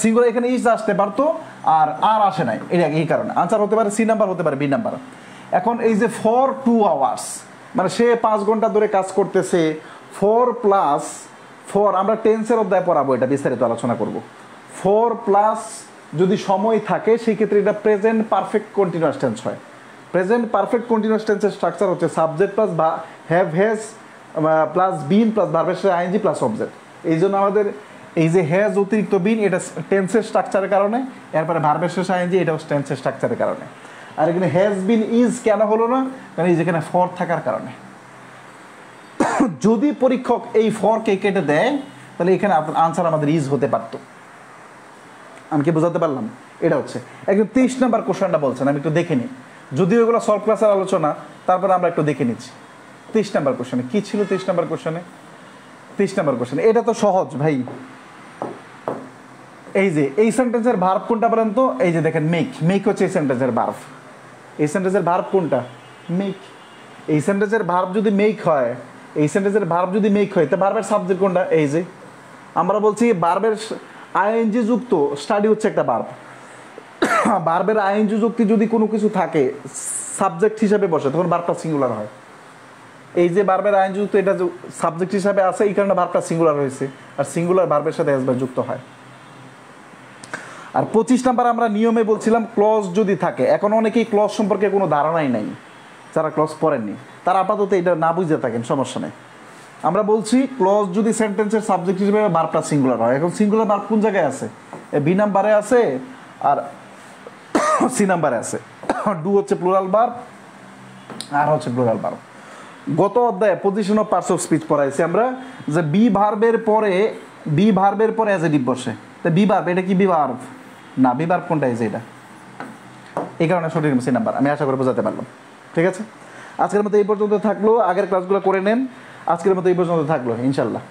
সিঙ্গুলার এখানে ইজ আসতে পারতো, আর আসে নাই, এই কারণে। আনসার হতে পারে সি নাম্বার, হতে পারে বি নাম্বার। এখন এই যে ফর 2 আওয়ার্স, মানে সে 5 ঘন্টা ধরে কাজ করতেছে। 4 + 4, আমরা টেন্সের অধ্যায় পড়াবো, এটা বিস্তারিত আলোচনা করব। 4 + যদি সময় থাকে সেই ক্ষেত্রে এটা প্রেজেন্ট পারফেক্ট কন্টিনিউয়াস টেন্স হয়। প্রেজেন্ট পারফেক্ট কন্টিনিউয়াস টেন্সের স্ট্রাকচার হচ্ছে subject plus have has plus been plus ভার্বের সাথে আইএনজি প্লাস অবজেক্ট। এই জন্য আমাদের এই যে হ্যাজ অতিরিক্ত বিন এটা টেন্সের স্ট্রাকচারের কারণে, এরপরে ভার্বের শেষে আইএনজি এটাও টেন্সের স্ট্রাকচারের কারণে। আর এখানে হ্যাজ বিন ইজ কেন হলো না? কারণ এই যেখানে ফর থাকার কারণে। যদি পরীক্ষক এই ফরকে কেটে দেয় তাহলে এখানে আপনার আনসার আমাদের ইজ হতে পারত। আমি কি বোঝাতে পারলাম? এটা হচ্ছে একদম 30 নম্বর কোশ্চেনটা বলছেন, আমি একটু দেখে নিই। যদিও এগুলো সলভ ক্লাসের আলোচনা, তারপরে আমরা একটু দেখে নিচ্ছি 30 নম্বর কোশ্চেনে কি ছিল। 30 নম্বর কোশ্চেনে 30 নম্বর কোশ্চেন এটা তো সহজ ভাই। এই যে এই সেন্টেন্সের ভার্ব কোনটা বলেন তো? এই যে দেখেন মেক, মেক হচ্ছে এই সেন্টেন্সের ভার্ব। এই সেন্টেন্সের ভার্ব কোনটা? মেক। এই সেন্টেন্সের ভার্ব যদি মেক হয়, এই সেন্টেন্সের ভার্ব যদি মেক হয়, তা ভার্বের সাবজেক্ট কোনটা? এই যে আমরা বলছি ভার্বের আইএনজি যুক্ত স্টাডি হচ্ছে একটা ভার্ব। ভার্বের আইএনজি যুক্তি যদি কোনো কিছু থাকে সাবজেক্ট হিসাবে বসে, তখন ভার্বটা সিঙ্গুলার হয়। এই যে ভার্বের আইএনজি যুক্ত এটা সাবজেক্ট হিসাবে আছে, এই কারণে ভার্বটা সিঙ্গুলার হয়েছে। আর সিঙ্গুলার ভার্বের সাথে এস ভার্ব যুক্ত হয়। আর 25 নাম্বার আমরা নিয়মে বলছিলাম ক্লজ যদি থাকে। এখন অনেকেই ক্লজ সম্পর্কে কোনো ধারণাই নাই, যারা ক্লজ পড়েননি তারা আপাতত এটা না বুঝে থাকেন, সমস্যা নেই। আমরা বলছি ক্লজ যদি সেন্টেন্সের সাবজেক্ট হিসেবে ভার্বটা সিঙ্গুলার হয়। এখন সিঙ্গুলার ভার্ব কোন জায়গায় আছে? বি নাম্বারে আছে আর সি নাম্বারে আছে। ডু হচ্ছে প্লুরাল ভার্ব আর হচ্ছে প্লুরাল ভার্ব। গত অধ্যায়ে position of parts of speech পড়াইছি আমরা যে বি ভার্বের পরে অ্যাজেটিভ বসে। তো বি ভার্ব এটা কি বি ভার্ব না? বি ভার্ব কোনটা? এই যে এটা। এই কারণে সঠিক সি নাম্বার। আমি আশা করি বোঝাতে পারলাম। ঠিক আছে, আজকের মতো এই পর্যন্ত থাকলো। আগের ক্লাসগুলো করে নেন। আজকের মতো এই পর্যন্ত থাকলো ইনশাল্লাহ।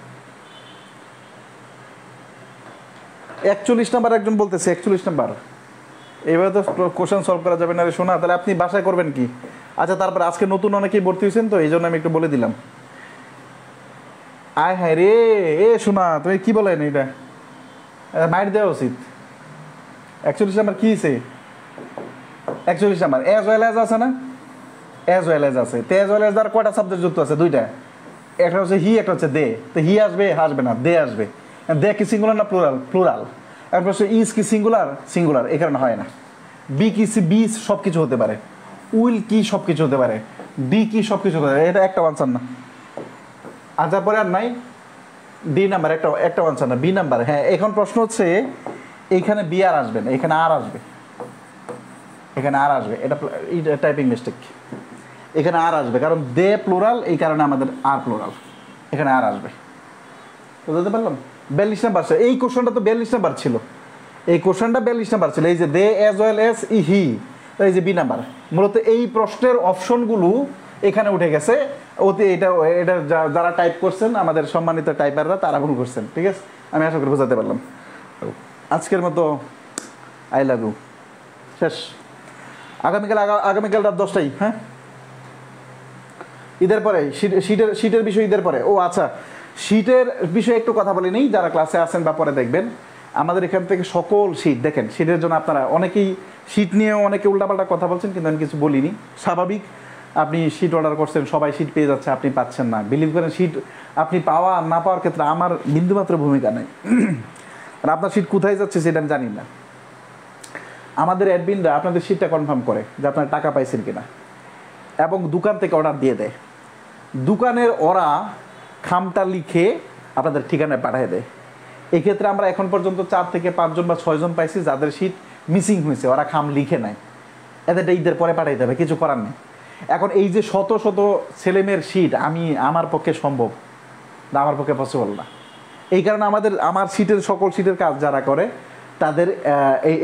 41 নাম্বার একজন বলতেছে 41 নাম্বার এইভাবে তো কোশ্চেন সলভ করা যাবে না রে শোনা, তাহলে আপনি বাসায় করবেন কি? আচ্ছা, তারপরে আজকে নতুন অনেকেই ভর্তি হয়েছেন তো এই জন্য আমি একটু বলে দিলাম। আয় হায় রে, এ শোনা তুমি কি বলেন? এটা মাইট দেওয়া উচিত। 41 নাম্বার কি হয়েছে? 41 নাম্বার এজ ওয়েল এজ আছে না? এজ ওয়েল এজ আছে। তো এজ ওয়েল এজ দ্বারা কয়টা সাবজেক্ট যুক্ত আছে? দুইটা। একটা হচ্ছে হি, একটা হচ্ছে দে। তো হি আসবে, আসবে না, দে আসবে। দে কি সিঙ্গুলার না প্লুরাল? প্লুরাল। এরপর হচ্ছে ইজ কি সিঙ্গুলার? সিঙ্গুলার। এই কারণে হয় না। বি কি বি সব কিছু হতে পারে। উইল কি সব কিছু হতে পারে। বি কি সব কিছু হতে পারে। এটা একটা আনসার না। আচ্ছা, পরে আর নাই। ডি নাম্বার একটা আনসার না, বি নাম্বার। হ্যাঁ, এখন প্রশ্ন হচ্ছে এইখানে বি আর আসবে না, এখানে আর আসবে। এখানে আর আসবে, এটা টাইপিং মিস্টেক। এখানে আর আসবে কারণ দে প্লুরাল, এই কারণে আমাদের আর প্লুরাল। এখানে আর আসবে। বুঝতে পারলাম? 42 নাম্বার। এই কোশ্চেনটা তো 42 নাম্বার ছিল। এই কোশ্চেনটা 42 নাম্বার ছিল। এই যে দে এজ ওয়েল এজ হি, এই যে বি নাম্বার। মূলত এই প্রশ্নের অপশনগুলো এখানে উঠে গেছে। এটা যারা টাইপ করছেন আমাদের সম্মানিত টাইপাররা, তারা ভুল করছেন। ঠিক আছে, আমি আশা করি বোঝাতে পারলাম। আজকের মতো আই লাভ ইউ, শেষ। আগামীকাল রাত 10টায়। হ্যাঁ, ঈদের পরে শীতের বিষয় ঈদের পরে। ও আচ্ছা, শীতের বিষয়ে একটু কথা বলে নিই, যারা ক্লাসে আছেন বা পরে দেখবেন। আমাদের এখান থেকে সকল শীট দেখেন, শীতের জন্য আপনারা অনেকেই শীট নিয়েও অনেকে উল্টাপাল্টা কথা বলছেন, কিন্তু আমি কিছু বলিনি। স্বাভাবিক, আপনি শীট অর্ডার করছেন, সবাই শীট পেয়ে যাচ্ছে, আপনি পাচ্ছেন না। বিলিভ করেন, শীট আপনি পাওয়া না পাওয়ার ক্ষেত্রে আমার বিন্দুমাত্র ভূমিকা নেই। আর আপনার শীট কোথায় যাচ্ছে সেটা আমি জানি না। আমাদের অ্যাডমিনরা আপনাদের শীটটা কনফার্ম করে যে আপনার টাকা পাইছেন কিনা, এবং দোকান থেকে অর্ডার দিয়ে দেয়। দোকানের ওরা খামটা লিখে আপনাদের ঠিকানায় পাঠিয়ে দেয়। এক্ষেত্রে আমরা এখন পর্যন্ত 4 থেকে 5 জন বা 6 জন পাইছি যাদের শীট মিসিং হয়েছে, ওরা খাম লিখে নেয়। এদেরটা ঈদের পরে পাঠাইতে হবে, কিছু করার নেই। এখন এই যে শত শত ছেলেমেয়ের শীট আমার পক্ষে সম্ভব না, আমার পক্ষে পসিবল না। এই কারণে আমার সকল শীটের কাজ যারা করে তাদের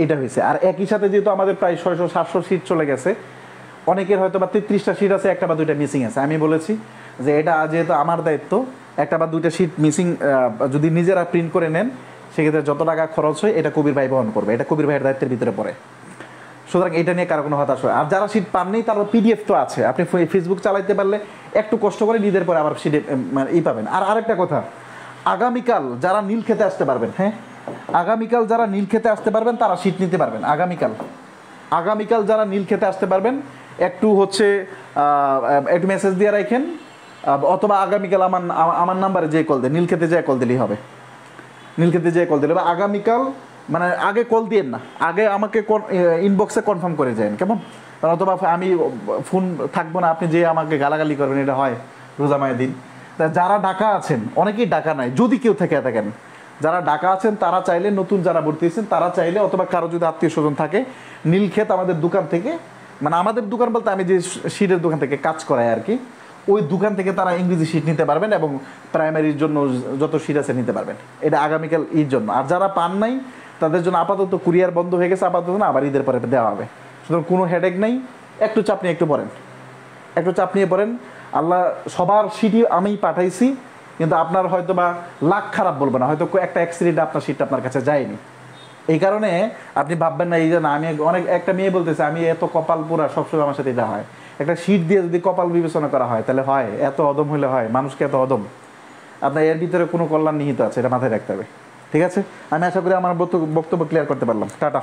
এইটা হয়েছে। আর একই সাথে যেহেতু আমাদের প্রায় 600-700 শীট চলে গেছে, অনেকের হয়তো বা 33টা শীট আছে, একটা বা দুইটা মিসিং আছে। আমি বলেছি যে এটা যেহেতু আমার দায়িত্ব, একটা বা দুইটা শীট মিসিং যদি নিজেরা প্রিন্ট করে নেন, সেক্ষেত্রে যত টাকা খরচ হয় এটা কবির ভাই বহন করবে। এটা কবির ভাইয়ের দায়িত্বের ভিতরে পড়ে। সুতরাং এটা নিয়ে কারো কোনো হতাশ হয়। আর যারা শীট পাননি তারা পিডিএফ তো আছে, আপনি ফেসবুক চালাইতে পারলে একটু কষ্ট করে নিজের পরে আবার শীটে পাবেন। আর আরেকটা কথা, আগামীকাল যারা নীল খেতে আসতে পারবেন, হ্যাঁ, আগামীকাল যারা নীল খেতে আসতে পারবেন তারা শীট নিতে পারবেন। আগামীকাল যারা নীল খেতে আসতে পারবেন একটু মেসেজ দিয়ে রাখেন, অথবা আগামীকাল আমার নাম্বারে যে কল দেয়, নীল খেতে যে কল দিলেই হবে। নীল খেতে যে কল দিলে আগামীকাল মানে আগে কল দিয়েন না, আগে আমাকে ইনবক্সে কনফার্ম করে যান কেমন, কারণ অথবা আমি ফোন থাকবো না, আপনি যে আমাকে গালাগালি করবেন, এটা হয় রোজামায় দিন। তা যারা ঢাকা আছেন, অনেকেই ঢাকা নাই, যদি কেউ থেকে থাকেন যারা ঢাকা আছেন তারা চাইলে, নতুন যারা ভর্তি হয়েছেন তারা চাইলে, অথবা কারো যদি আত্মীয় স্বজন থাকে, নীলক্ষেত আমাদের দোকান থেকে, মানে আমাদের দোকান বলতে আমি যে শিটের দোকান থেকে কাজ করাই আর কি, ওই দোকান থেকে তারা ইংরেজি শিট নিতে পারবেন এবং প্রাইমারির জন্য যত শিট আছে নিতে পারবেন। এটা আগামীকাল ঈদ জন্য। আর যারা পান নাই তাদের জন্য আপাতত কুরিয়ার বন্ধ হয়ে গেছে, আপাতত না, আবার ঈদের পরে দেওয়া হবে। সুতরাং কোনো হেডেক নেই, একটু চাপ নিয়ে একটু পড়েন, একটু চাপ নিয়ে পড়েন। আল্লাহ সবার সিটই আমি পাঠাইছি, কিন্তু আপনার হয়তো বা লাখ খারাপ বলবো না, হয়তো একটা অ্যাক্সিডেন্ট আপনার সিটটা আপনার কাছে যায়নি, এই কারণে আপনি ভাববেন না এই যে না, আমি অনেক একটা মেয়ে বলতেছে আমি এত কপাল পোড়া, সবসময় আমার সাথে এটা হয়। একটা সিট দিয়ে যদি কপাল বিবেচনা করা হয় তাহলে হয়, এত অদম হলে হয়, মানুষকে এত অদম, আপনার এর ভিতরে কোনো কল্যাণ নিহিত আছে, এটা মাথায় রাখতে হবে। ঠিক আছে, আমি আশা করি আমার বক্তব্য ক্লিয়ার করতে পারলাম। টাটা।